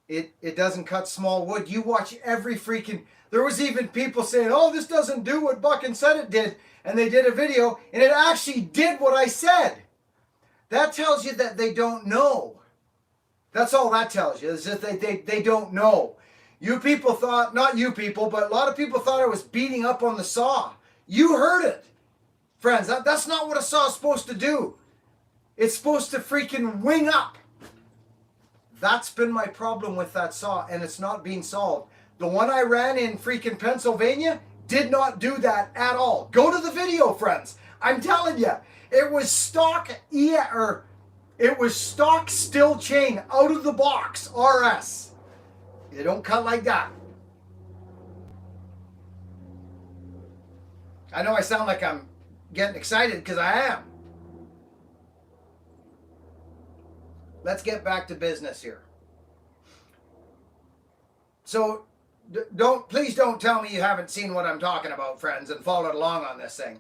It doesn't cut small wood. You watch every freaking... There was even people saying, oh, this doesn't do what Buckin said it did. And they did a video. And it actually did what I said. That tells you that they don't know. That's all that tells you. Is that they don't know. You people thought, not you people, but a lot of people thought I was beating up on the saw. You heard it. Friends, that's not what a saw is supposed to do. It's supposed to freaking wing up. That's been my problem with that saw, and it's not being solved. The one I ran in freaking Pennsylvania did not do that at all. Go to the video, friends. I'm telling you. It was stock it was stock steel chain out of the box RS. They don't cut like that. I know I sound like I'm getting excited because I am. Let's get back to business here. So please don't tell me you haven't seen what I'm talking about, friends, and followed along on this thing.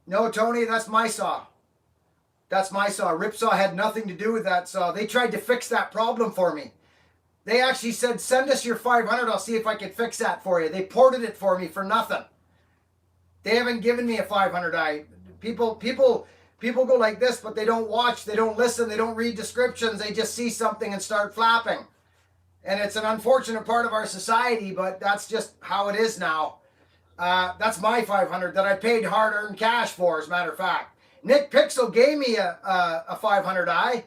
No, Tony, that's my saw. That's my saw. Ripsaw had nothing to do with that saw. They tried to fix that problem for me. They actually said, send us your 500. I'll see if I can fix that for you. They ported it for me for nothing. They haven't given me a 500i. People go like this, but they don't watch. They don't listen. They don't read descriptions. They just see something and start flapping. And it's an unfortunate part of our society, but that's just how it is now. That's my 500 that I paid hard-earned cash for, as a matter of fact. Nick Pixel gave me a 500i,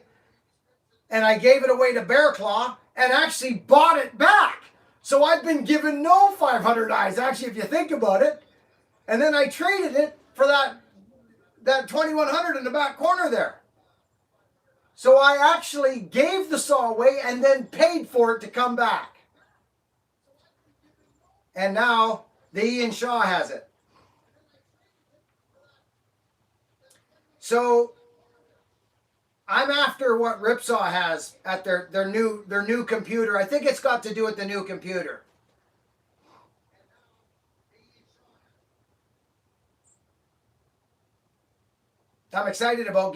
and I gave it away to Bear Claw, and actually bought it back. So I've been given no 500i's, actually, if you think about it. And then I traded it for that 2100 in the back corner there. So I actually gave the saw away and then paid for it to come back. And now the Ian Shaw has it. So I'm after what Ripsaw has at their new computer. I think it's got to do with the new computer. I'm excited about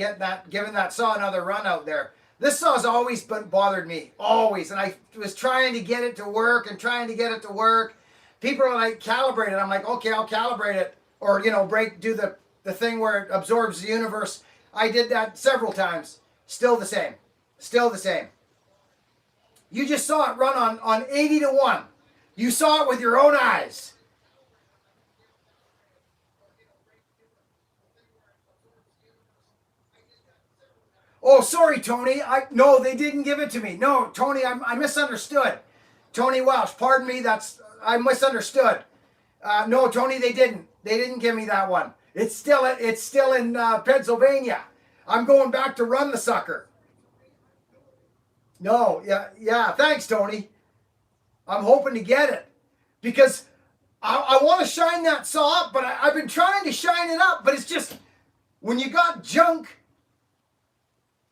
giving that saw another run out there. This saw's always bothered me, always. And I was trying to get it to work and trying to get it to work. People are like, calibrate it. I'm like, okay, I'll calibrate it. Or, do the the thing where it absorbs the universe. I did that several times. Still the same. Still the same. You just saw it run on 80 to 1. You saw it with your own eyes. Oh, sorry, Tony. No, they didn't give it to me. No, Tony, I misunderstood. Tony Welsh, pardon me. I misunderstood. No, Tony, they didn't. They didn't give me that one. It's still in Pennsylvania. I'm going back to run the sucker. No, yeah. Thanks, Tony. I'm hoping to get it because I want to shine that saw up, but I've been trying to shine it up, but it's just when you got junk.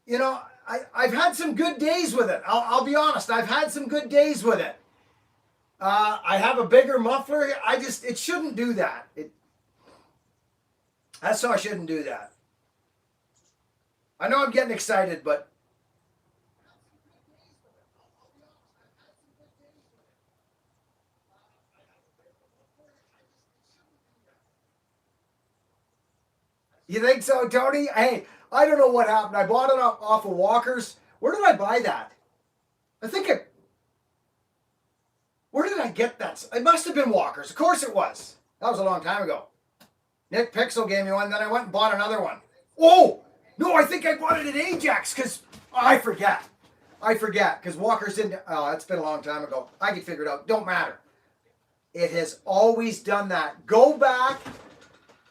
You know, I've had some good days with it. I'll be honest. I've had some good days with it. I have a bigger muffler. It shouldn't do that. That saw shouldn't do that. I know I'm getting excited, but you think so, Tony? Hey, I don't know what happened. I bought it off of Walker's. Where did I buy that? Where did I get that? It must have been Walker's. Of course it was. That was a long time ago. Nick Pixel gave me one, then I went and bought another one. Oh! No, I think I bought it at Ajax because I forget. Because Walker's didn't. Oh, it's been a long time ago. I can figure it out. Don't matter. It has always done that. Go back.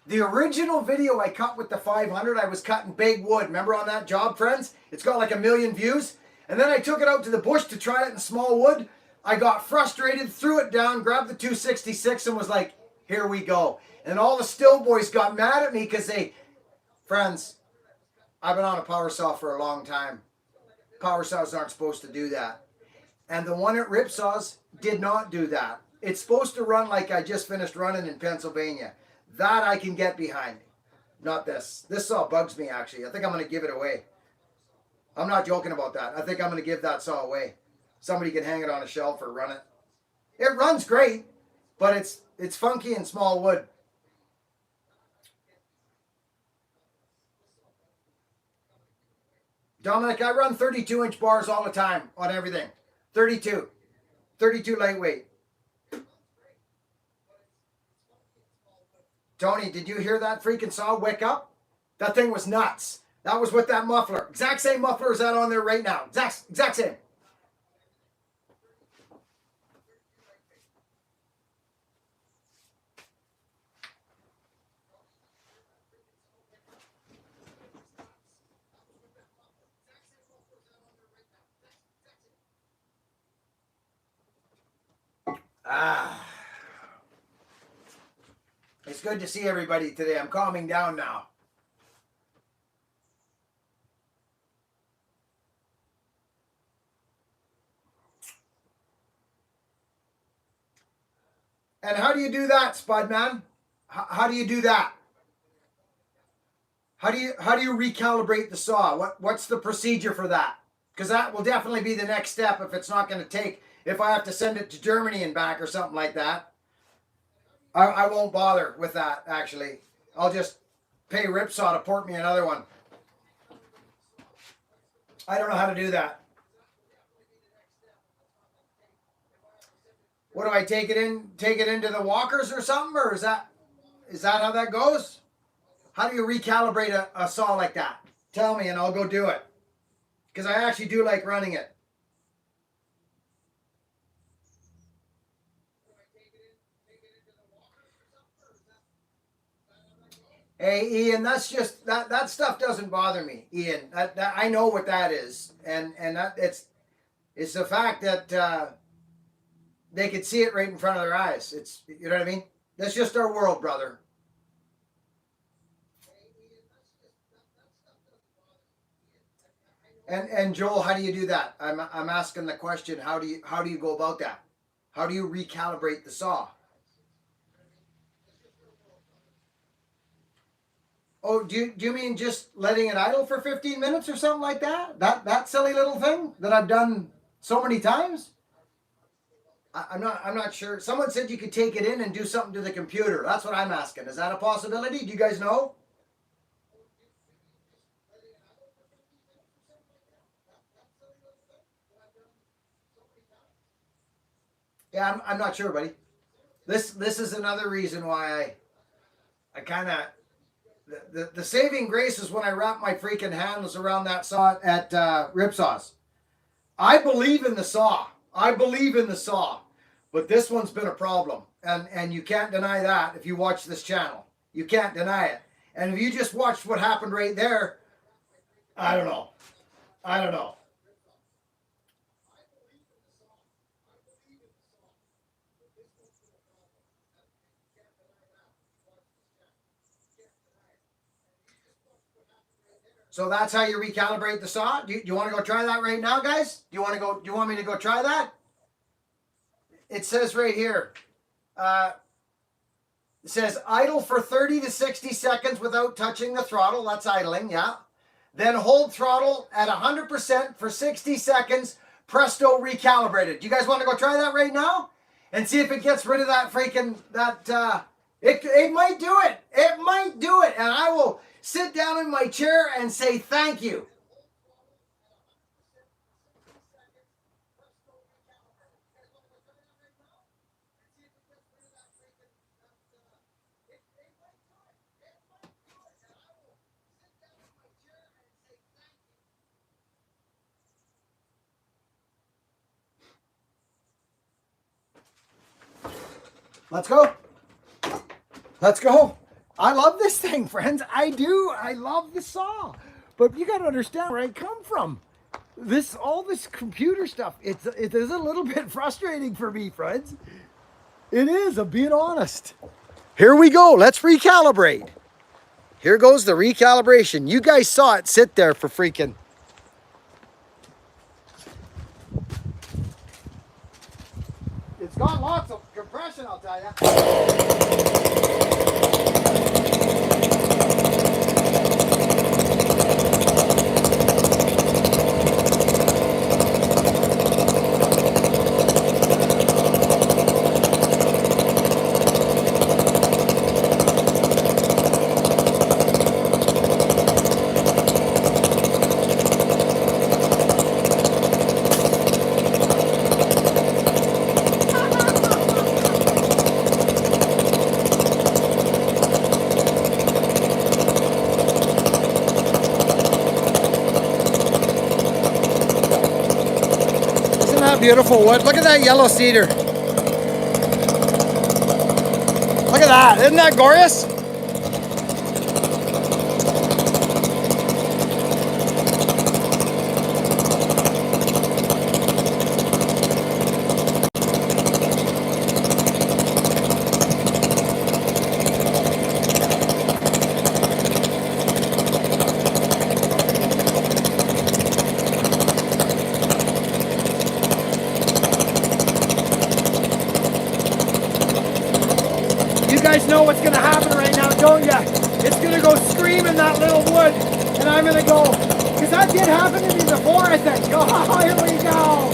The original video I cut with the 500, I was cutting big wood. Remember on that job, friends? It's got like 1 million views. And then I took it out to the bush to try it in small wood. I got frustrated, threw it down, grabbed the 266 and was like, here we go. And all the still boys got mad at me because friends, I've been on a power saw for a long time. Power saws aren't supposed to do that. And the one at Ripsaws did not do that. It's supposed to run like I just finished running in Pennsylvania. That I can get behind. Not this. This saw bugs me, actually. I think I'm going to give it away. I'm not joking about that. I think I'm going to give that saw away. Somebody can hang it on a shelf or run it. It runs great, but it's funky in small wood. Dominic, I run 32-inch bars all the time on everything. 32. 32 lightweight. Tony, did you hear that freaking saw wick up? That thing was nuts. That was with that muffler. Exact same muffler as that on there right now. Exact same. It's good to see everybody today. I'm calming down now. And how do you do that, Spudman? How do you do that? How do you recalibrate the saw? What's the procedure for that? Because that will definitely be the next step if it's not going to take, if I have to send it to Germany and back or something like that. I won't bother with that, actually. I'll just pay Ripsaw to port me another one. I don't know how to do that. What do I take it into the walkers or something? Or is that how that goes? How do you recalibrate a saw like that? Tell me and I'll go do it. Because I actually do like running it. Hey, Ian, that's just that stuff doesn't bother me, Ian. That I know what that is, and that it's the fact that they could see it right in front of their eyes. It's, you know what I mean? That's just our world, brother. And Joel, how do you do that? I'm asking the question. How do you go about that? How do you recalibrate the saw? Oh, do you mean just letting it idle for 15 minutes or something like that? That silly little thing that I've done so many times? I'm not sure. Someone said you could take it in and do something to the computer. That's what I'm asking. Is that a possibility? Do you guys know? Yeah, I'm not sure, buddy. This is another reason why I kind of the saving grace is when I wrap my freaking hands around that saw at Ripsaws. I believe in the saw. I believe in the saw, but this one's been a problem, and you can't deny that if you watch this channel. You can't deny it. And if you just watched what happened right there, I don't know. I don't know. So that's how you recalibrate the saw. Do you want to go try that right now, guys? Do you want to go? Do you want me to go try that? It says right here. It says idle for 30 to 60 seconds without touching the throttle. That's idling, yeah. Then hold throttle at 100% for 60 seconds. Presto, recalibrated. Do you guys want to go try that right now? And see if it gets rid of that freaking, it might do it. It might do it. And I will sit down in my chair and say thank you. Let's go. Let's go. I love this thing, friends. I do. I love the saw. But you got to understand where I come from. All this computer stuff, it is a little bit frustrating for me, friends. It is, I'm being honest. Here we go. Let's recalibrate. Here goes the recalibration. You guys saw it sit there for freaking... It's got lots of compression, I'll tell you. Beautiful wood. Look at that yellow cedar. Look at that. Isn't that glorious? You guys know what's going to happen right now, don't ya? It's going to go scream in that little wood, and I'm going to go, because that did happen to me before, I think. Oh, here we go.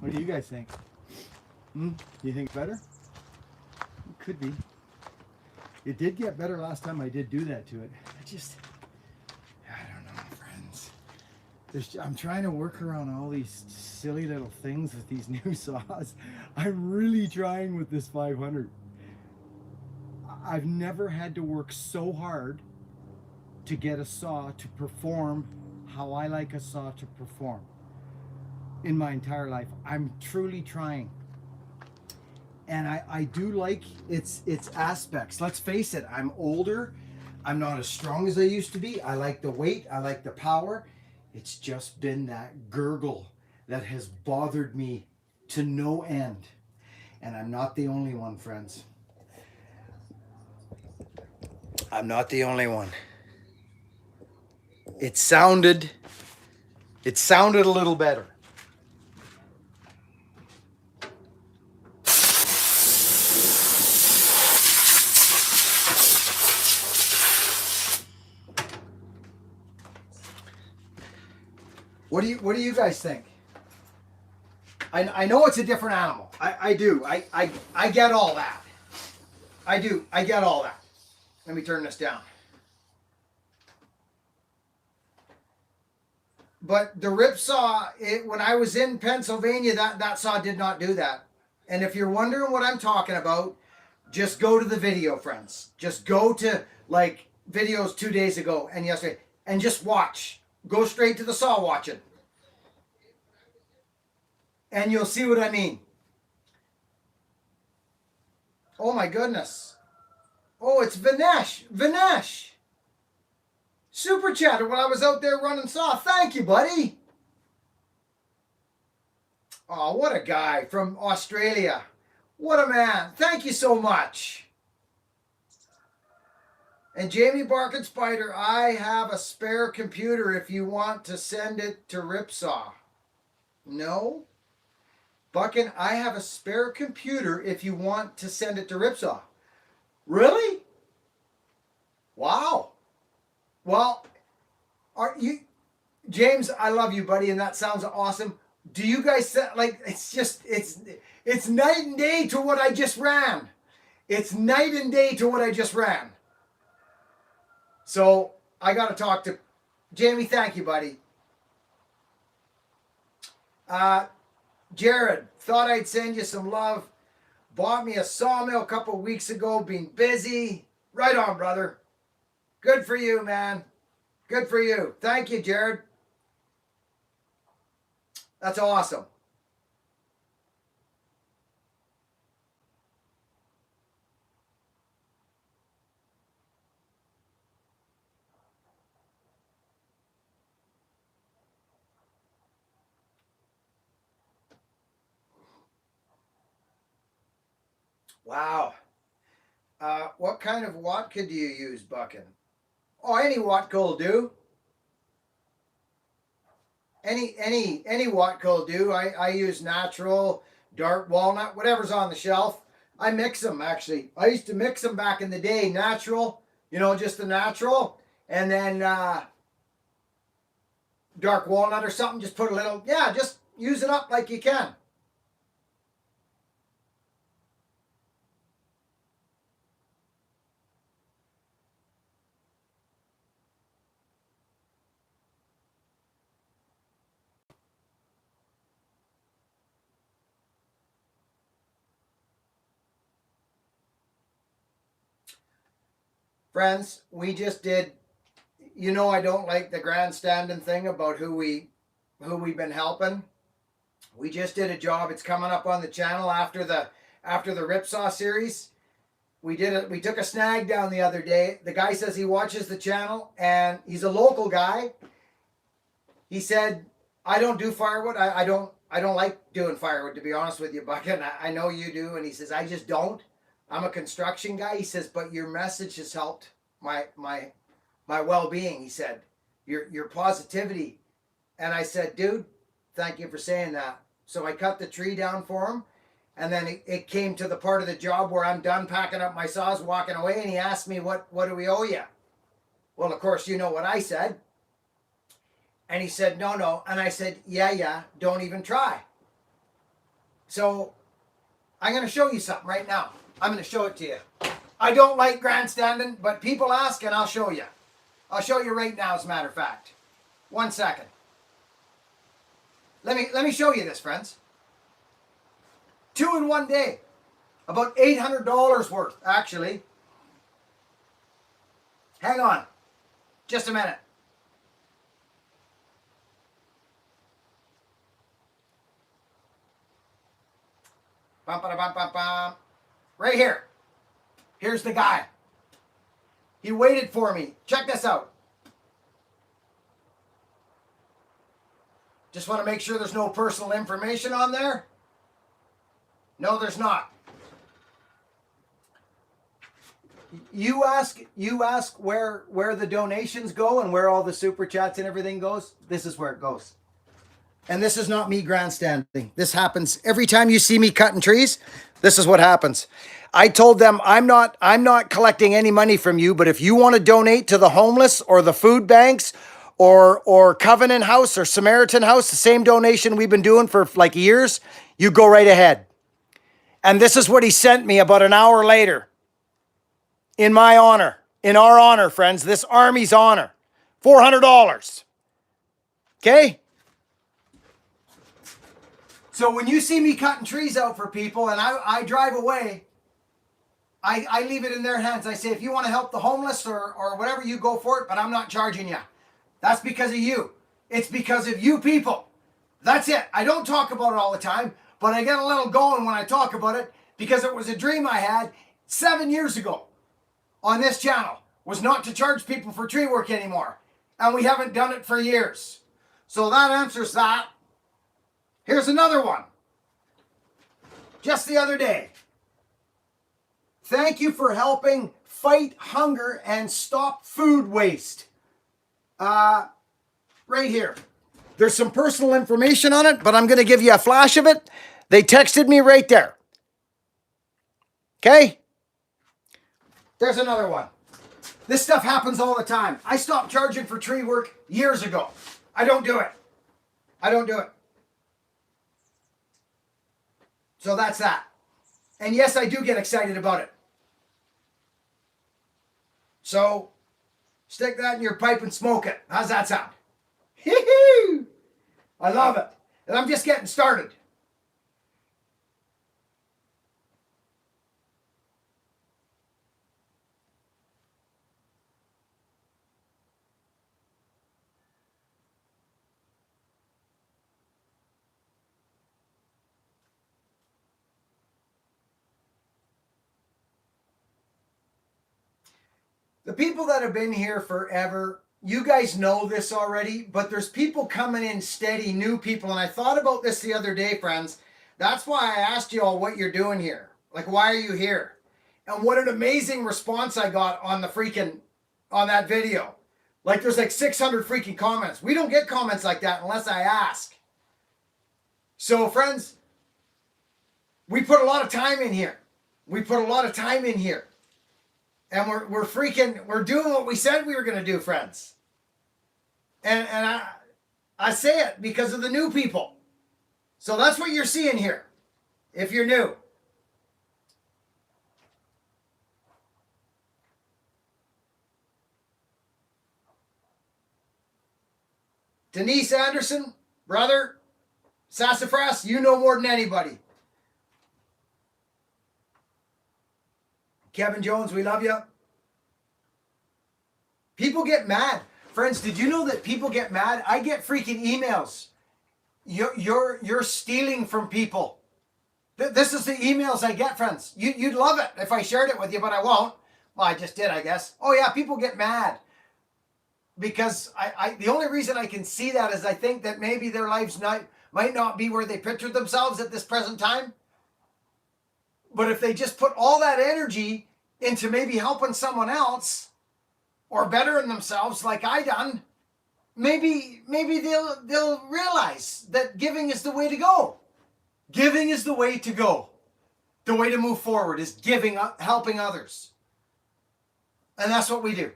What do you guys think? You think better? It could be. It did get better last time I did do that to it. I don't know, friends. I'm trying to work around all these silly little things with these new saws. I'm really trying with this 500. I've never had to work so hard to get a saw to perform how I like a saw to perform in my entire life. I'm truly trying. And I do like its aspects. Let's face it, I'm older. I'm not as strong as I used to be. I like the weight. I like the power. It's just been that gurgle that has bothered me to no end. And I'm not the only one, friends. I'm not the only one. It sounded a little better. What do you guys think? I know it's a different animal. I do. I get all that. I do. I get all that. Let me turn this down. But the rip saw, when I was in Pennsylvania, that saw did not do that. And if you're wondering what I'm talking about, just go to the video, friends. Just go to like videos 2 days ago and yesterday and just watch. Go straight to the saw watching. And you'll see what I mean. Oh my goodness. Oh, it's Vinesh. Vinesh. Super chatter when I was out there running saw. Thank you, buddy. Oh, what a guy from Australia. What a man. Thank you so much. And Jamie Barkin Spider, I have a spare computer if you want to send it to Ripsaw. No? Buckin, I have a spare computer if you want to send it to Ripsaw. Really? Wow. Well, are you, James, I love you, buddy, and that sounds awesome. Do you guys, like, it's night and day to what I just ran. It's night and day to what I just ran. So I got to talk to Jamie. Thank you, buddy. Jared, thought I'd send you some love. Bought me a sawmill a couple of weeks ago. Been busy. Right on, brother. Good for you, man. Good for you. Thank you, Jared. That's awesome. Wow. What kind of Watka do you use, Buckin? Oh, any Watka will do. Any Watka will do. I use natural, dark walnut, whatever's on the shelf. I mix them, actually. I used to mix them back in the day. Natural, just the natural. And then dark walnut or something. Just put a little, just use it up like you can. Friends, we just did, I don't like the grandstanding thing about who we've been helping. We just did a job. It's coming up on the channel after the Ripsaw series. We took a snag down the other day. The guy says he watches the channel and he's a local guy. He said, I don't do firewood. I don't like doing firewood, to be honest with you, Buckin. I know you do. And he says, I just don't. I'm a construction guy. He says, but your message has helped my well-being. He said, your positivity. And I said, dude, thank you for saying that. So I cut the tree down for him. And then it came to the part of the job where I'm done packing up my saws, walking away. And he asked me, what do we owe you? Well, of course, you know what I said. And he said, no, no. And I said, yeah, don't even try. So I'm going to show you something right now. I'm going to show it to you. I don't like grandstanding, but people ask and I'll show you. I'll show you right now, as a matter of fact. 1 second. Let me show you this, friends. 2 in 1 day. About $800 worth, actually. Hang on. Just a minute. Bum, ba, bum, bum, bum. Right here. Here's the guy. He waited for me. Check this out. Just want to make sure there's no personal information on there. No, there's not. You ask where the donations go and where all the super chats and everything goes. This is where it goes. And this is not me grandstanding. This happens every time you see me cutting trees. This is what happens. I told them I'm not collecting any money from you, but if you want to donate to the homeless or the food banks or Covenant House or Samaritan House, the same donation we've been doing for like years, you go right ahead. And this is what he sent me about an hour later. In my honor, in our honor, friends, this army's honor. $400. Okay? So when you see me cutting trees out for people and I drive away, I leave it in their hands. I say, if you want to help the homeless or whatever, you go for it, but I'm not charging you. That's because of you. It's because of you people. That's it. I don't talk about it all the time, but I get a little going when I talk about it because it was a dream I had 7 years ago on this channel, was not to charge people for tree work anymore. And we haven't done it for years. So that answers that. Here's another one. Just the other day. Thank you for helping fight hunger and stop food waste. Right here. There's some personal information on it, but I'm going to give you a flash of it. They texted me right there. Okay? There's another one. This stuff happens all the time. I stopped charging for tree work years ago. I don't do it. I don't do it. So that's that. And yes, I do get excited about it. So, stick that in your pipe and smoke it. How's that sound? Hee-hee! I love it. And I'm just getting started. The people that have been here forever, you guys know this already, but there's people coming in steady, new people. And I thought about this the other day, friends. That's why I asked you all what you're doing here. Like, why are you here? And what an amazing response I got on that video. Like, there's like 600 freaking comments. We don't get comments like that unless I ask. So, friends, we put a lot of time in here. We put a lot of time in here. And we're doing what we said we were going to do, friends. And I say it because of the new people. So that's what you're seeing here, if you're new. Denise Anderson, brother, Sassafras, you know more than anybody. Kevin Jones, we love you. People get mad. Friends, did you know that people get mad? I get freaking emails. You're stealing from people. This is the emails I get, friends. You'd love it if I shared it with you, but I won't. Well, I just did, I guess. Oh yeah, people get mad. Because the only reason I can see that is I think that maybe their lives might not be where they pictured themselves at this present time. But if they just put all that energy into maybe helping someone else or bettering themselves like I done, maybe they'll realize that giving is the way to go. Giving is the way to go. The way to move forward is helping others. And that's what we do.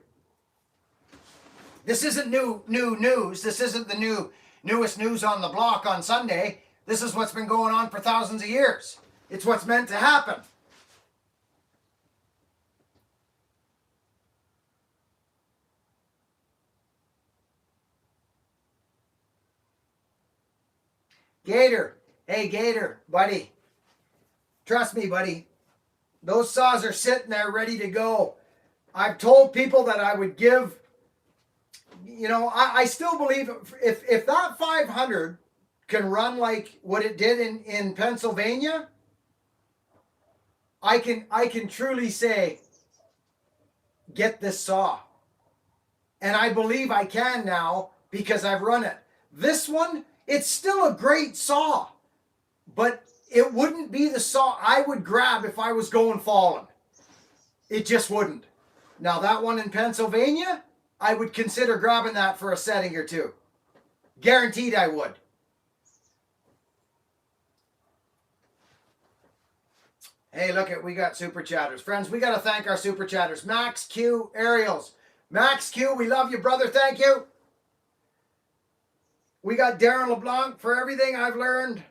This isn't new news. This isn't the newest news on the block on Sunday. This is what's been going on for thousands of years. It's what's meant to happen. Gator. Hey, Gator, buddy. Trust me, buddy. Those saws are sitting there ready to go. I've told people that I would give, you know, I still believe if that 500 can run like what it did in Pennsylvania, I can truly say, get this saw. And I believe I can now because I've run it. This one, it's still a great saw, but it wouldn't be the saw I would grab if I was going falling. It just wouldn't. Now that one in Pennsylvania, I would consider grabbing that for a setting or two. Guaranteed I would. Hey, look at, we got super chatters. Friends, we got to thank our super chatters. Max Q, Ariels. Max Q, we love you, brother. Thank you. We got Darren LeBlanc for everything I've learned.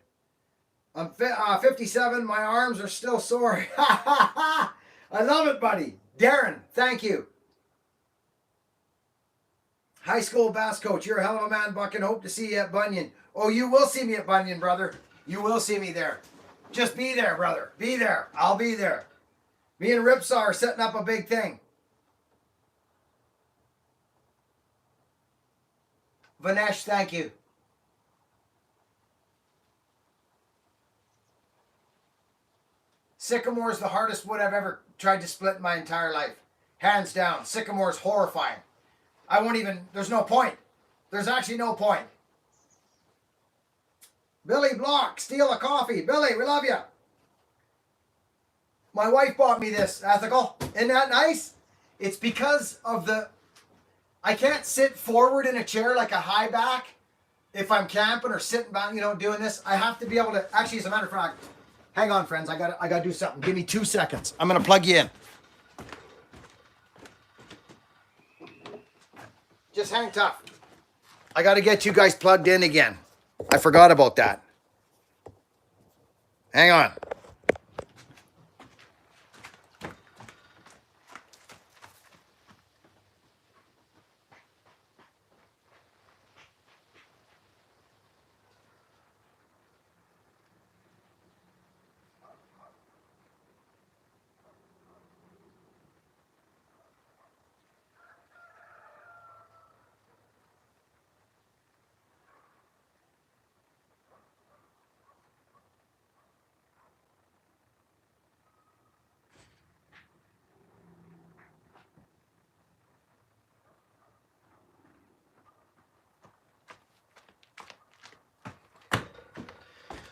I'm 57. My arms are still sore. I love it, buddy. Darren, thank you. High school bass coach. You're a hell of a man, Buckin. Hope to see you at Bunyan. Oh, you will see me at Bunyan, brother. You will see me there. Just be there, brother. Be there. I'll be there. Me and Ripsaw are setting up a big thing. Vanesh, thank you. Sycamore is the hardest wood I've ever tried to split in my entire life. Hands down. Sycamore is horrifying. I won't even, there's no point. There's actually no point. Billy Block, steal a coffee. Billy, we love you. My wife bought me this, Ethical. Isn't that nice? It's because of the, I can't sit forward in a chair like a high back if I'm camping or sitting back, you know, doing this. I have to be able to, actually, as a matter of fact, hang on, friends. I gotta do something. Give me 2 seconds. I'm gonna plug you in. Just hang tough. I gotta get you guys plugged in again. I forgot about that. Hang on.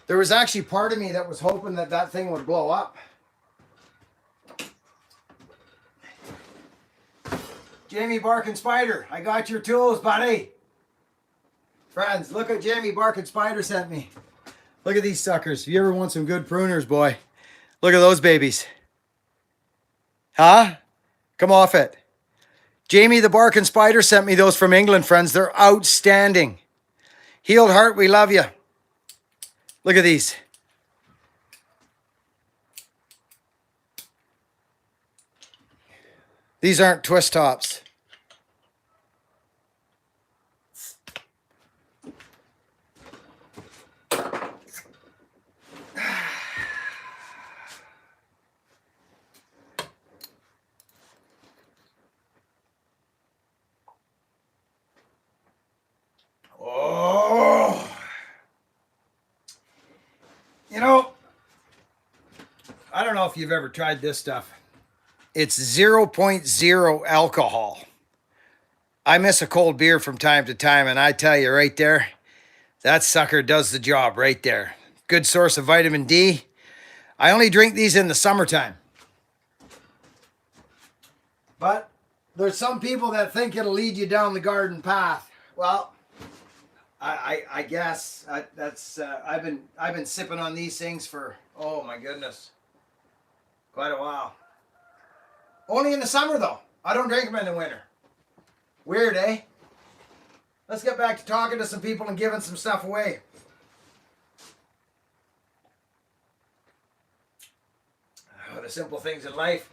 There was actually part of me that was hoping that that thing would blow up. Jamie Barkin Spider, I got your tools, buddy. Friends, look what Jamie Barkin Spider sent me. Look at these suckers. If you ever want some good pruners, boy, look at those babies. Huh? Come off it. Jamie the Barkin Spider sent me those from England, friends. They're outstanding. Healed Heart, we love you. Look at these. These aren't twist tops. Oh. You know, I don't know if you've ever tried this stuff. It's 0.0 alcohol. I miss a cold beer from time to time, and I tell you right there, that sucker does the job right there. Good source of vitamin D. I only drink these in the summertime. But there's some people that think it'll lead you down the garden path. Well, I guess that's I've been sipping on these things for, oh my goodness, quite a while. Only in the summer though. I don't drink them in the winter. Weird, eh? let's get back to talking to some people and giving some stuff away. Oh, the simple things in life.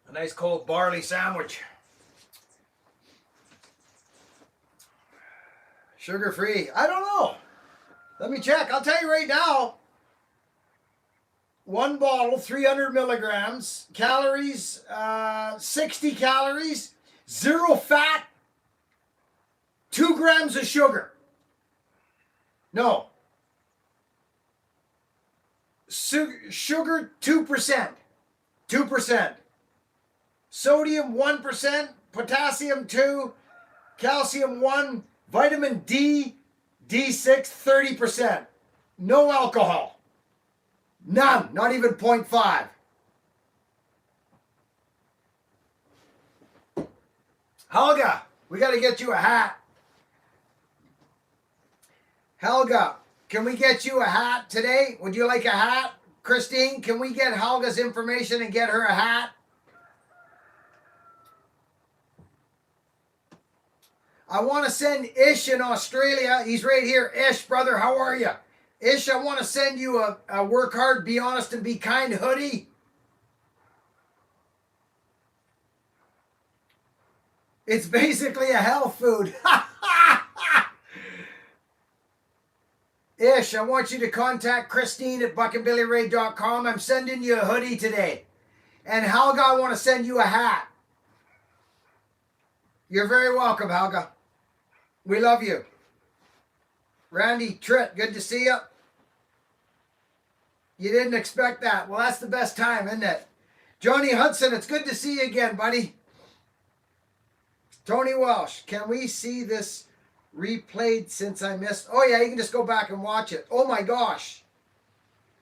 A nice cold barley sandwich. Sugar free. I don't know. Let me check. I'll tell you right now. One bottle, 300 milligrams. Calories, 60 calories. 0 fat. 2 grams of sugar. No. Sugar, 2%. 2%. Sodium, 1%. Potassium, 2. Calcium, 1. Vitamin D, D6, 30%. No alcohol. None. Not even 0.5. Helga, we got to get you a hat. Helga, can we get you a hat today? Would you like a hat? Christine, can we get Helga's information and get her a hat? I want to send Ish in Australia. He's right here. Ish, brother, how are you? Ish, I want to send you a work hard, be honest, and be kind hoodie. It's basically a health food. Ish, I want you to contact Christine at buckinbillyray.com. I'm sending you a hoodie today. And Helga, I want to send you a hat. You're very welcome, Helga. We love you. Randy Tritt, good to see you. You didn't expect that. Well, that's the best time, isn't it? Johnny Hudson, it's good to see you again, buddy. Tony Welsh, can we see this replayed since I missed? Oh, yeah, you can just go back and watch it. Oh, my gosh.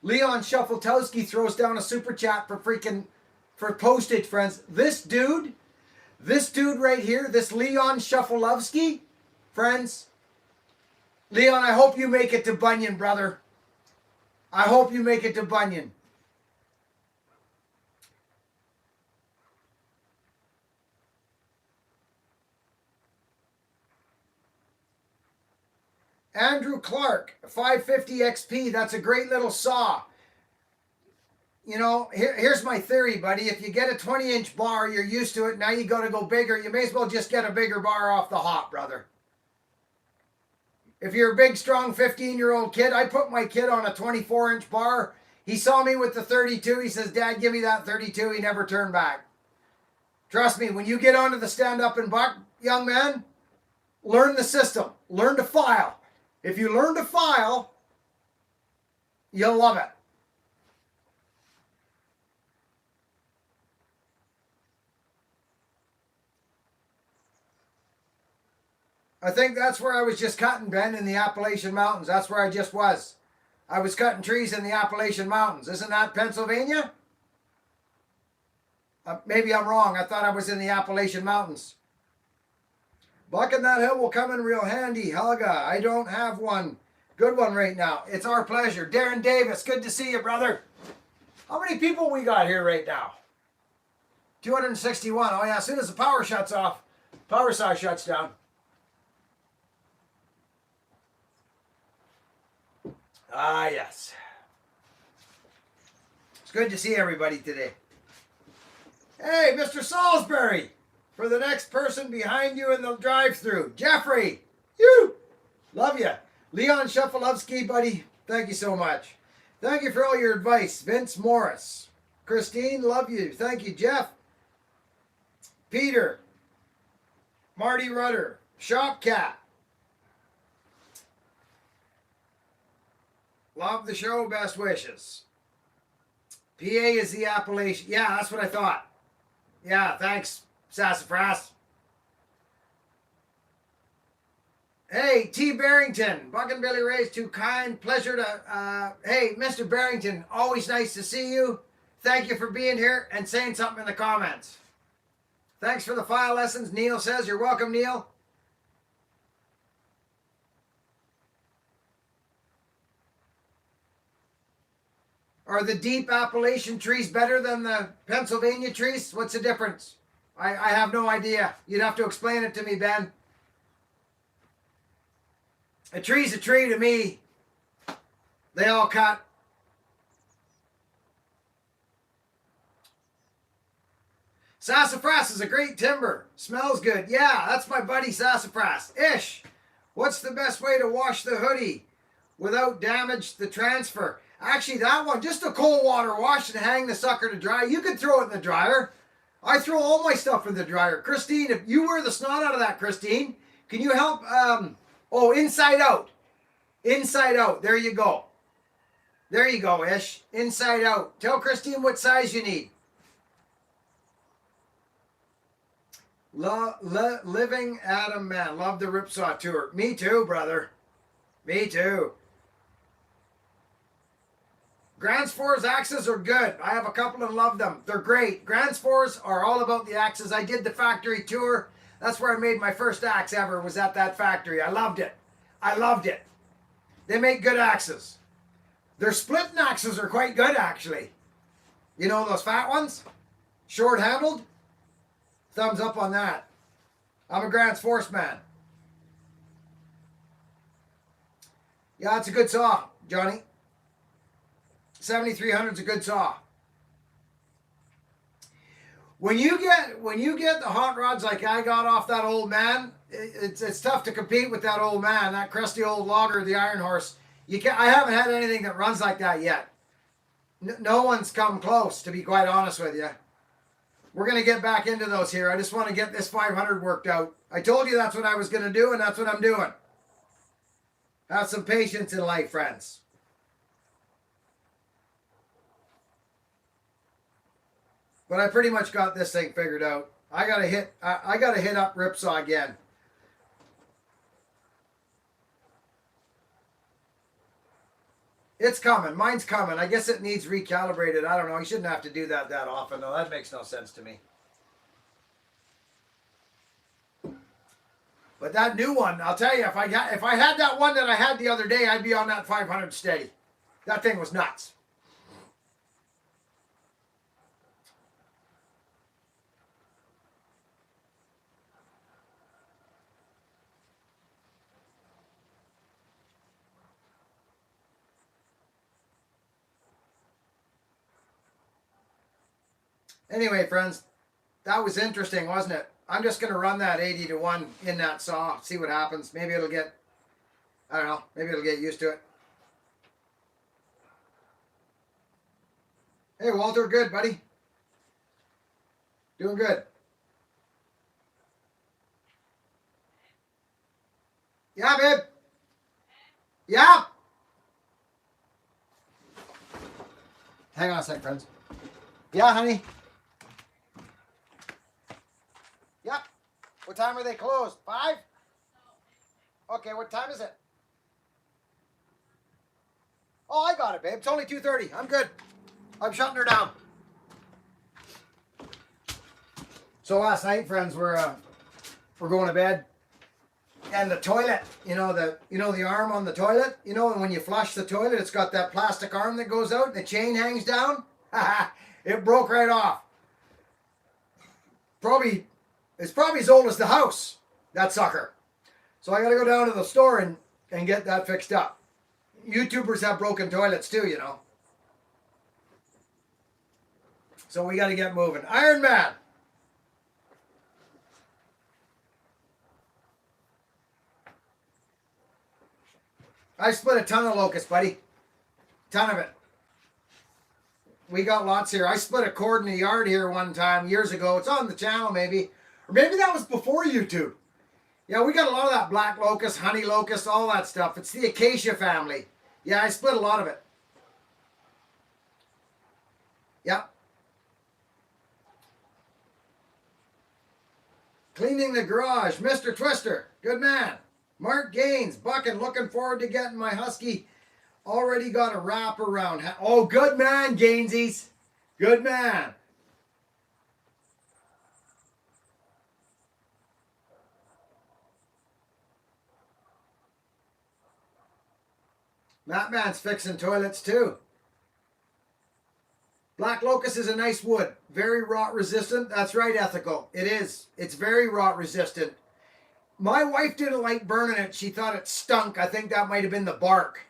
Leon Shuffletowski throws down a super chat for postage, friends. This dude right here, this Leon Shuffletovsky, friends. Leon, I hope you make it to Bunyan, brother. I hope you make it to Bunyan. Andrew Clark, 550 XP. That's a great little saw. You know, here's my theory, buddy. If you get a 20-inch bar, you're used to it. Now you got to go bigger. You may as well just get a bigger bar off the hop, brother. If you're a big, strong 15-year-old kid, I put my kid on a 24-inch bar. He saw me with the 32. He says, Dad, give me that 32. He never turned back. Trust me, when you get onto the stand-up and buck, young man, learn the system. Learn to file. If you learn to file, you'll love it. I think that's where I was just cutting, Ben, in the Appalachian Mountains. That's where I just was. I was cutting trees in the Appalachian Mountains. Isn't that Pennsylvania? Maybe I'm wrong. I thought I was in the Appalachian Mountains. Bucking that hill will come in real handy. Helga, I don't have one. Good one right now. It's our pleasure. Darren Davis, good to see you, brother. How many people we got here right now? 261. Oh, yeah, as soon as the power shuts off, power saw shuts down. Ah, yes. It's good to see everybody today. Hey, Mr. Salisbury, for the next person behind you in the drive-thru. Jeffrey, you, love you. Leon Shuffletovsky, buddy, thank you so much. Thank you for all your advice. Vince Morris. Christine, love you. Thank you, Jeff. Peter. Marty Rudder. Shopcat. Love the show. Best wishes. PA is the Appalachian. Yeah, that's what I thought. Yeah, thanks, Sassafras. Hey, T. Barrington. Buckin Billy Ray's too kind. Pleasure to... hey, Mr. Barrington, always nice to see you. Thank you for being here and saying something in the comments. Thanks for the file lessons, Neil says. You're welcome, Neil. Are the deep Appalachian trees better than the Pennsylvania trees? What's the difference? I have no idea. You'd have to explain it to me, Ben. A tree's a tree to me. They all cut. Sassafras is a great timber. Smells good. Yeah, that's my buddy Sassafras. Ish. What's the best way to wash the hoodie without damage the transfer? Actually, that one, just a cold water wash and hang the sucker to dry. You can throw it in the dryer. I throw all my stuff in the dryer. Christine, if you wear the snot out of that, Christine, can you help? Oh, inside out. Inside out. There you go. There you go, Ish. Inside out. Tell Christine what size you need. Living Adam Man. Love the Ripsaw tour. Me too, brother. Me too. Grand Spores axes are good. I have a couple and love them. They're great. Grand Spores are all about the axes. I did the factory tour. That's where I made my first axe ever, was at that factory. I loved it. I loved it. They make good axes. Their splitting axes are quite good, actually. You know those fat ones? Short-handled? Thumbs up on that. I'm a Grand Force man. Yeah, it's a good saw, Johnny. 7300 is a good saw. When you get the hot rods like I got off that old man, it's tough to compete with that old man, that crusty old logger, the Iron Horse. I haven't had anything that runs like that yet. No one's come close, to be quite honest with you. We're going to get back into those here. I just want to get this 500 worked out. I told you that's what I was going to do, and that's what I'm doing. Have some patience in life, friends. But I pretty much got this thing figured out. I gotta hit up Ripsaw again. It's coming. Mine's coming. I guess it needs recalibrated. I don't know. You shouldn't have to do that often, though. That makes no sense to me. But that new one, I'll tell you, if I had that one that I had the other day, I'd be on that 500 steady. That thing was nuts. Anyway, friends, that was interesting, wasn't it? I'm just going to run that 80 to 1 in that saw, see what happens. Maybe it'll get, I don't know, maybe it'll get used to it. Hey, Walter, good, buddy. Doing good. Yeah, babe. Yeah. Hang on a sec, friends. Yeah, honey. Yep. What time are they closed? 5? Okay, what time is it? Oh, I got it, babe. It's only 2:30. I'm good. I'm shutting her down. So last night, friends, we're going to bed, and the toilet, you know the arm on the toilet, and when you flush the toilet, it's got that plastic arm that goes out, and the chain hangs down. It broke right off. It's probably as old as the house, that sucker. So I got to go down to the store and get that fixed up. YouTubers have broken toilets too, So we got to get moving. Iron Man. I split a ton of locust, buddy. Ton of it. We got lots here. I split a cord in the yard here one time years ago. It's on the channel maybe. Or maybe that was before YouTube. Yeah, we got a lot of that black locust, honey locust, all that stuff. It's the acacia family. Yeah, I split a lot of it. Yep. Cleaning the garage. Mr. Twister. Good man. Mark Gaines. Buckin. Looking forward to getting my husky. Already got a wrap around. Oh, good man, Gainsies. Good man. That man's fixing toilets too. Black locust is a nice wood. Very rot resistant. That's right, Ethical. It is. It's very rot resistant. My wife didn't like burning it. She thought it stunk. I think that might have been the bark.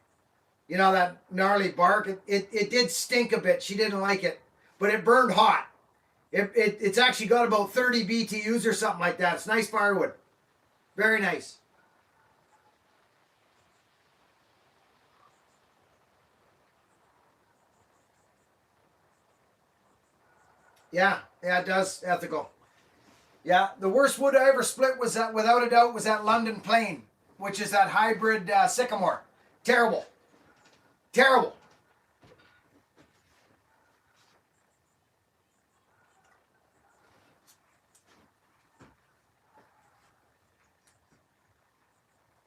You know, that gnarly bark. It did stink a bit. She didn't like it. But it burned hot. It's actually got about 30 BTUs or something like that. It's nice firewood. Very nice. Yeah, it does. Ethical. Yeah, the worst wood I ever split was that, without a doubt, was that London Plane, which is that hybrid sycamore. Terrible. Terrible.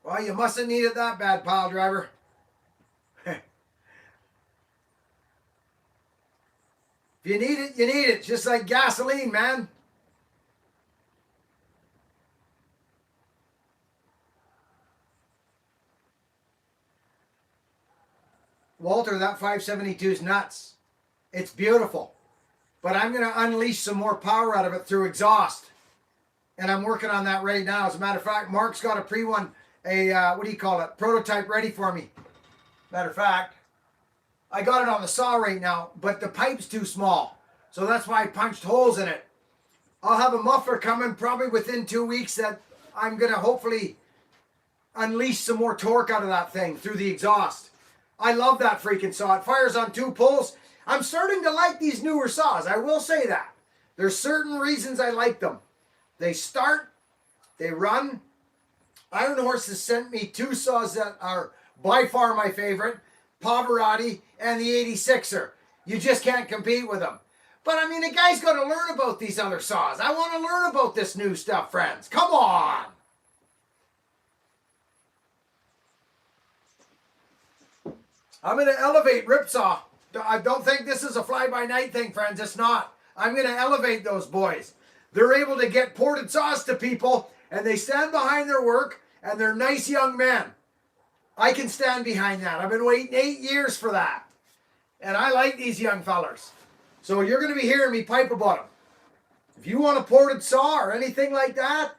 Well, you mustn't need it that bad, pile driver. If you need it, you need it. Just like gasoline, man. Walter, that 572 is nuts. It's beautiful. But I'm going to unleash some more power out of it through exhaust. And I'm working on that right now. As a matter of fact, Mark's got a what do you call it? Prototype ready for me. Matter of fact, I got it on the saw right now, but the pipe's too small. So that's why I punched holes in it. I'll have a muffler coming probably within 2 weeks that I'm going to hopefully unleash some more torque out of that thing through the exhaust. I love that freaking saw. It fires on 2 pulls. I'm starting to like these newer saws. I will say that. There's certain reasons I like them. They start, they run. Iron Horse has sent me 2 saws that are by far my favorite. Pavarotti and the 86er. You just can't compete with them. But I mean, a guy's got to learn about these other saws. I want to learn about this new stuff, friends. Come on. I'm going to elevate Ripsaw. I don't think this is a fly-by-night thing, friends. It's not. I'm going to elevate those boys. They're able to get ported saws to people, and they stand behind their work, and they're nice young men. I can stand behind that. I've been waiting 8 years for that. And I like these young fellers. So you're going to be hearing me pipe about them. If you want a ported saw or anything like that,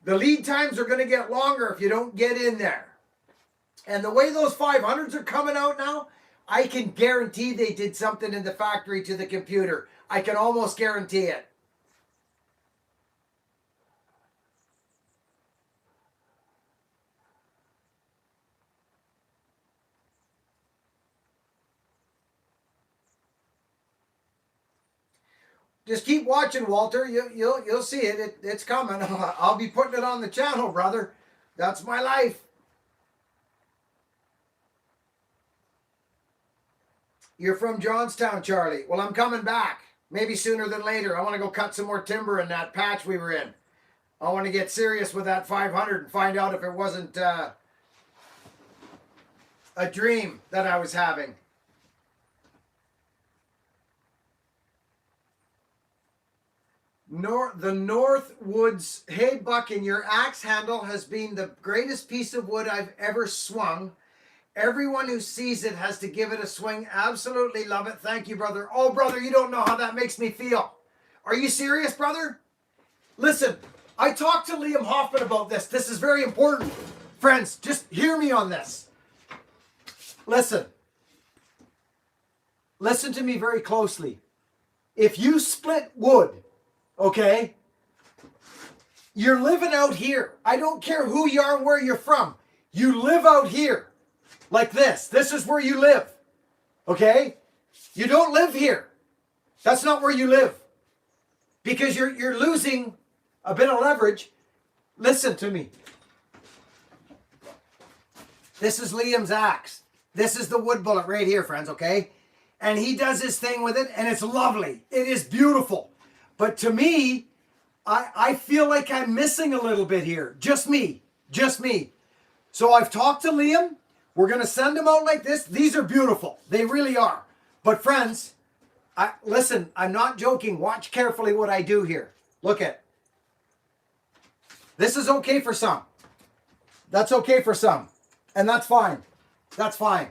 the lead times are going to get longer if you don't get in there. And the way those 500s are coming out now, I can guarantee they did something in the factory to the computer. I can almost guarantee it. Just keep watching, Walter. You'll see it. It's coming. I'll be putting it on the channel, brother. That's my life. You're from Johnstown, Charlie. Well, I'm coming back. Maybe sooner than later. I want to go cut some more timber in that patch we were in. I want to get serious with that 500 and find out if it wasn't a dream that I was having. The North Woods. Hey, Buckin, your axe handle has been the greatest piece of wood I've ever swung. Everyone who sees it has to give it a swing. Absolutely love it. Thank you, brother. Oh, brother, you don't know how that makes me feel. Are you serious, brother? Listen, I talked to Liam Hoffman about this. This is very important. Friends, just hear me on this. Listen. Listen to me very closely. If you split wood, okay, you're living out here. I don't care who you are and where you're from. You live out here. Like this. This is where you live. Okay? You don't live here. That's not where you live. Because you're losing a bit of leverage. Listen to me. This is Liam's axe. This is the wood bullet right here, friends, okay? And he does his thing with it, and it's lovely. It is beautiful. But to me, I feel like I'm missing a little bit here. Just me. Just me. So I've talked to Liam. We're going to send them out like this. These are beautiful. They really are. But friends, listen, I'm not joking. Watch carefully what I do here. Look at. This is okay for some. That's okay for some. And that's fine. That's fine.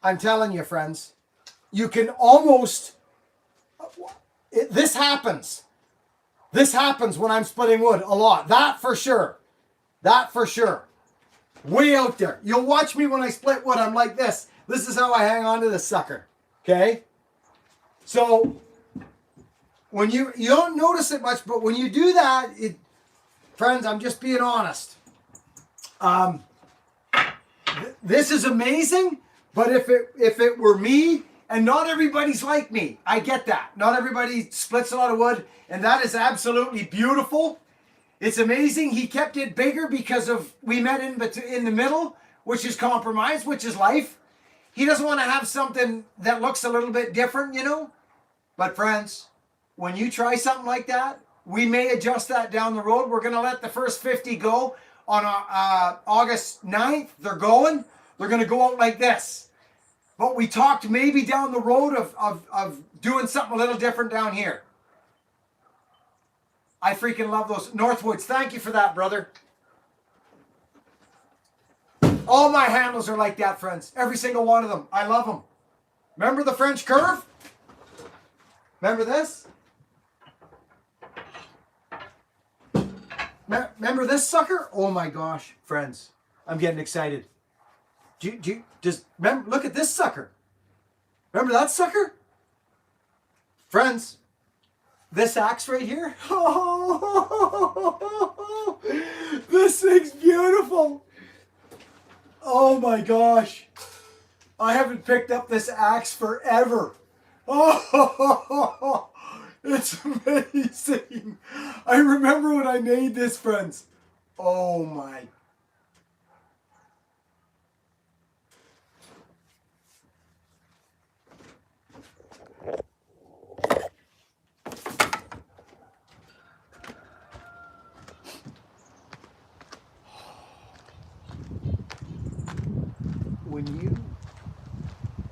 I'm telling you, friends, you can almost, this happens. This happens when I'm splitting wood a lot. That for sure. That for sure. Way out there. You'll watch me when I split wood. I'm like this. This is how I hang on to this sucker. Okay? So, when you don't notice it much, but when you do that, friends, I'm just being honest. This is amazing, but if it were me, and not everybody's like me, I get that. Not everybody splits a lot of wood, and that is absolutely beautiful. It's amazing. He kept it bigger because we met in the middle, which is compromise, which is life. He doesn't want to have something that looks a little bit different, you know. But friends, when you try something like that, we may adjust that down the road. We're going to let the first 50 go on August 9th. They're going. They're going to go out like this. But we talked maybe down the road of doing something a little different down here. I freaking love those Northwoods. Thank you for that, brother. All my handles are like that, friends. Every single one of them. I love them. Remember the French curve? Remember this? Remember this sucker? Oh my gosh, friends. I'm getting excited. Just remember, look at this sucker. Remember that sucker? Friends, this axe right here. Oh, this thing's beautiful. Oh my gosh. I haven't picked up this axe forever. Oh, it's amazing. I remember when I made this, friends. Oh my.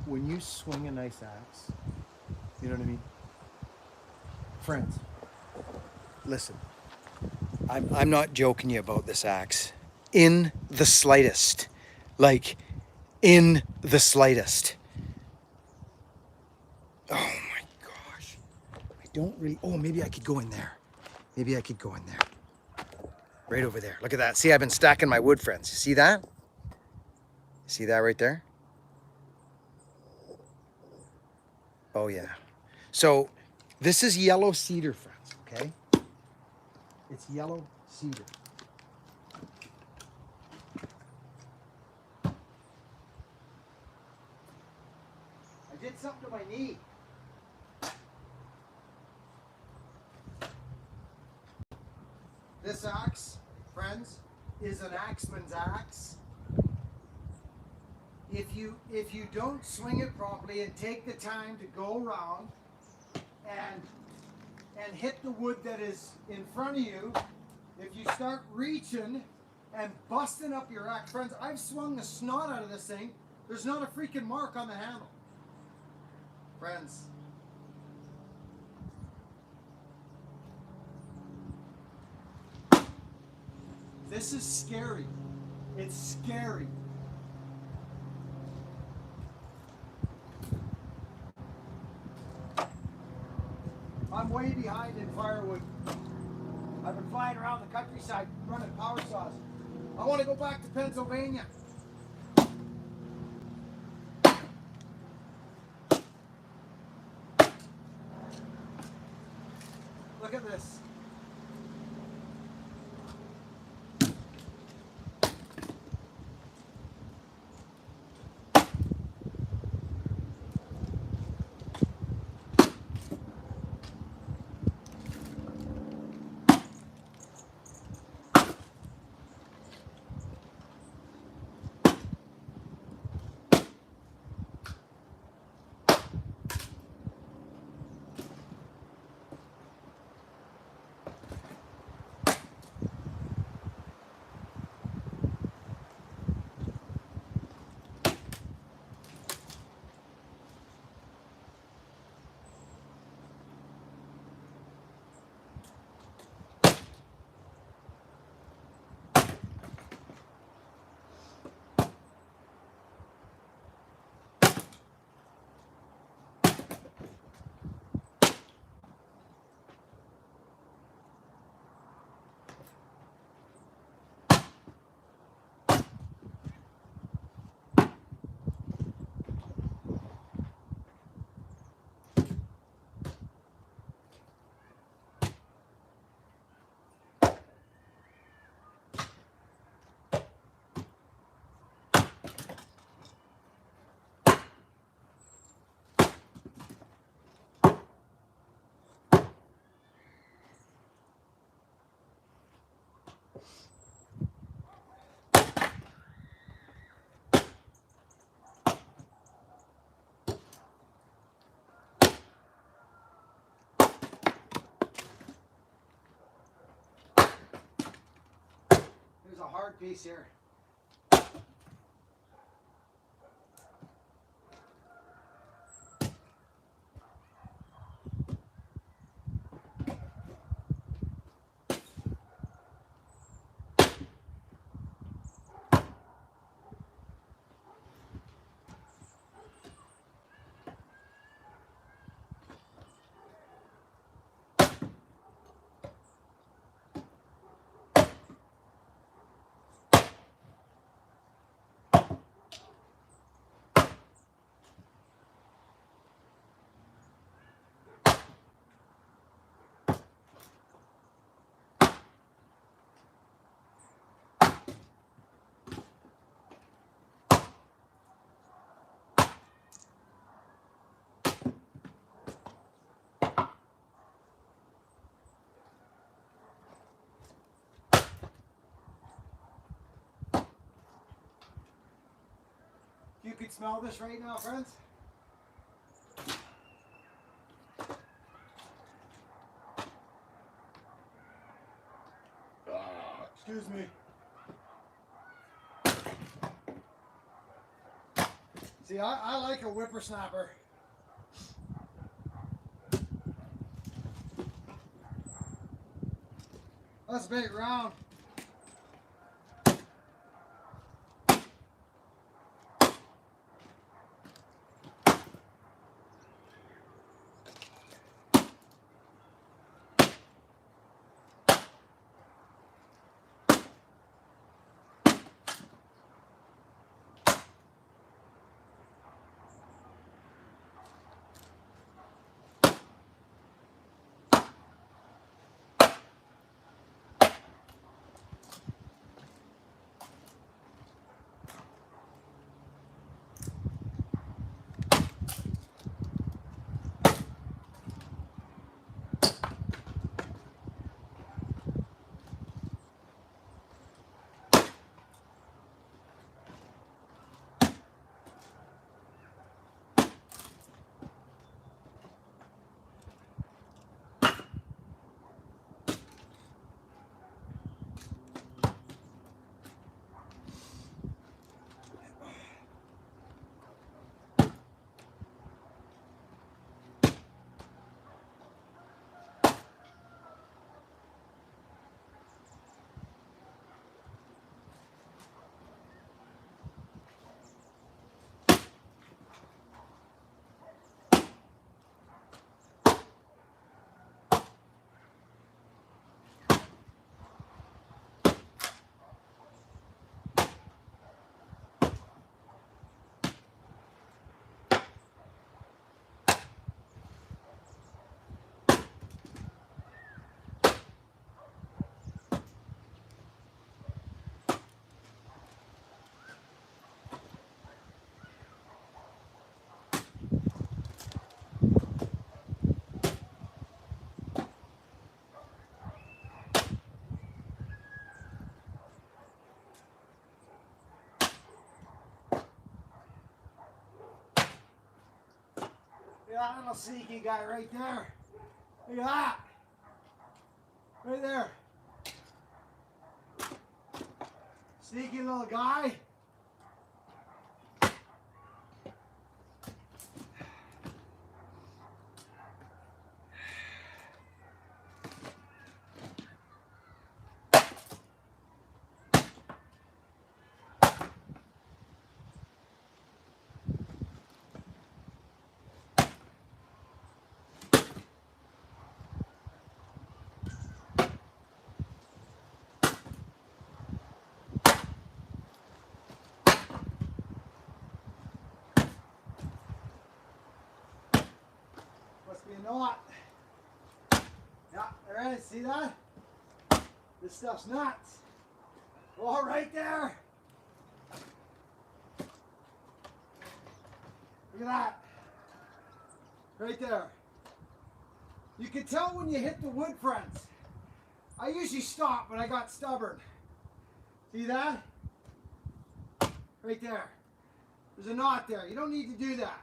When you swing a nice axe, you know what I mean? Friends, listen. I'm not joking you about this axe. In the slightest. Like, in the slightest. Oh my gosh. I don't really... Oh, maybe I could go in there. Maybe I could go in there. Right over there. Look at that. See, I've been stacking my wood, friends. You see that? See that right there? Oh, yeah. So, this is yellow cedar, friends, okay? It's yellow cedar. I did something to my knee. This axe, friends, is an axeman's axe. If you don't swing it properly and take the time to go around and hit the wood that is in front of you, if you start reaching and busting up your axe, friends, I've swung the snot out of this thing. There's not a freaking mark on the handle. Friends. This is scary. It's scary. I'm way behind in firewood. I've been flying around the countryside running power saws. I want to go back to Pennsylvania. Look at this. There's a hard piece here. You could smell this right now, friends. Excuse me. See, I like a whippersnapper. That's big round. That little sneaky guy right there. Look at that. Right there. Sneaky little guy. Must be a knot. Yeah, there it is. See that? This stuff's nuts. All right there. Look at that. Right there. You can tell when you hit the wood, friends. I usually stop, but I got stubborn. See that? Right there. There's a knot there. You don't need to do that.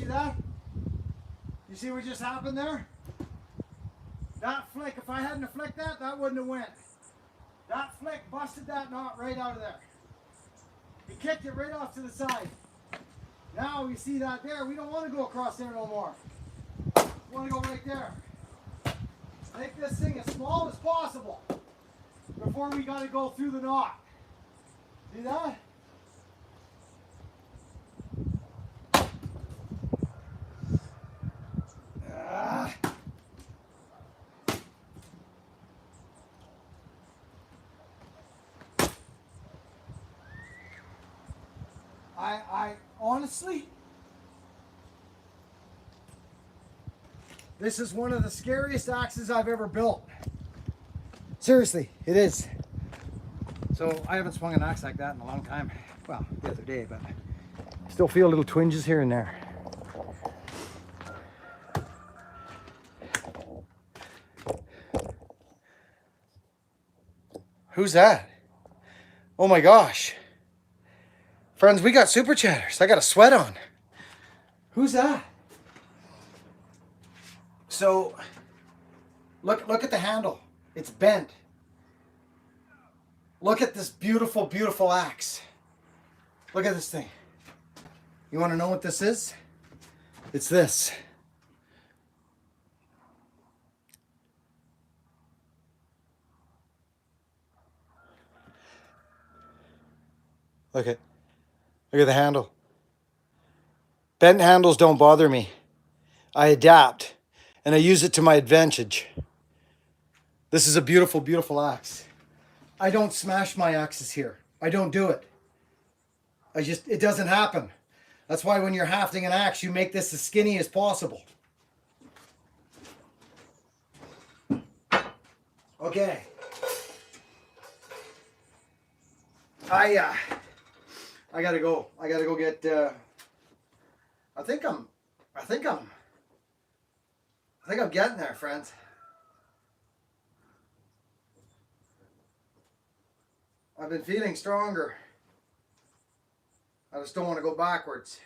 see that? You see what just happened there? That flick, if I hadn't flicked that, that wouldn't have went. That flick busted that knot right out of there. He kicked it right off to the side. Now we see that there. We don't want to go across there no more. We want to go right there. Make this thing as small as possible before we got to go through the knot. See that? I honestly, this is one of the scariest axes I've ever built. Seriously, it is. So I haven't swung an axe like that in a long time. Well, the other day, but I still feel little twinges here and there. Who's that? Oh my gosh. Friends, we got super chatters. I got a sweat on. Who's that? So, look at the handle. It's bent. Look at this beautiful, beautiful axe. Look at this thing. You want to know what this is? It's this. Look at the handle. Bent handles don't bother me. I adapt and I use it to my advantage. This is a beautiful, beautiful axe. I don't smash my axes here. I don't do it. It doesn't happen. That's why when you're hafting an axe, you make this as skinny as possible. Okay. I gotta go. I gotta go get. I think I'm getting there, friends. I've been feeling stronger. I just don't want to go backwards.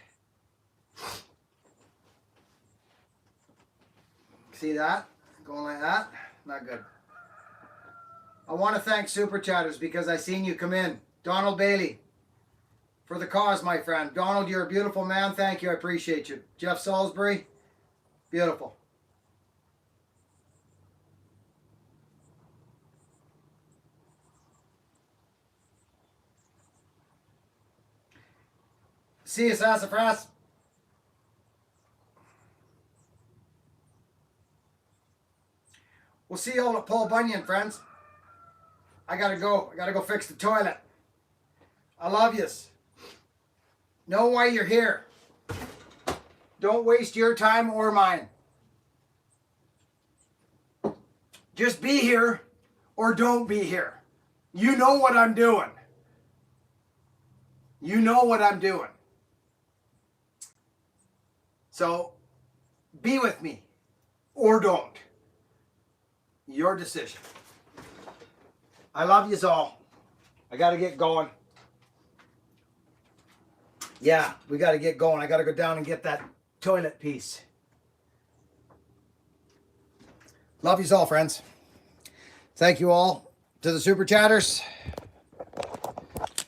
See that? Going like that? Not good. I want to thank Super Chatters because I seen you come in. Donald Bailey. For the cause, my friend. Donald, you're a beautiful man. Thank you. I appreciate you. Jeff Salisbury. Beautiful. See you, Sassafras. We'll see you all at Paul Bunyan, friends. I gotta go. I gotta go fix the toilet. I love yous. Know why you're here. Don't waste your time or mine. Just be here or don't be here. You know what I'm doing. You know what I'm doing. So, be with me or don't. Your decision. I love yous all. I gotta get going. Yeah, we got to get going. I got to go down and get that toilet piece. Love yous all, friends. Thank you all to the Super Chatters.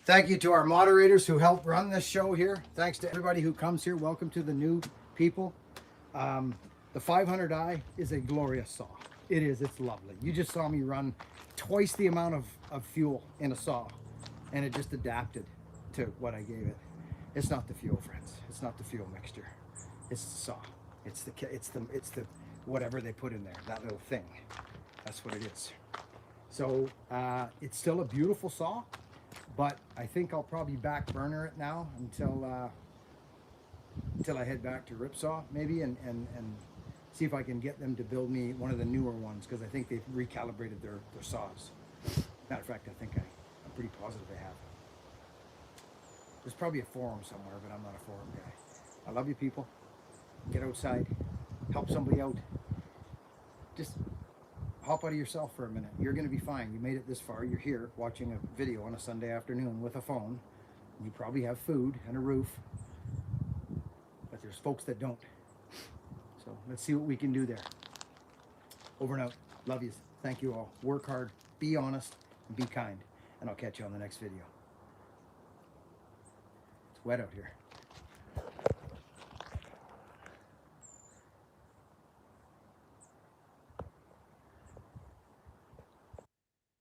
Thank you to our moderators who help run this show here. Thanks to everybody who comes here. Welcome to the new people. The 500i is a glorious saw. It is. It's lovely. You just saw me run twice the amount of fuel in a saw, and it just adapted to what I gave it. It's not the fuel, friends. It's not the fuel mixture. It's the saw. It's the whatever they put in there. That little thing. That's what it is. So it's still a beautiful saw, but I think I'll probably back burner it now until I head back to Ripsaw maybe and see if I can get them to build me one of the newer ones because I think they've recalibrated their saws. Matter of fact, I'm pretty positive they have. There's probably a forum somewhere, but I'm not a forum guy. I love you people. Get outside. Help somebody out. Just hop out of yourself for a minute. You're going to be fine. You made it this far. You're here watching a video on a Sunday afternoon with a phone. You probably have food and a roof. But there's folks that don't. So let's see what we can do there. Over and out. Love yous. Thank you all. Work hard, be honest, and be kind. And I'll catch you on the next video. It's wet out here.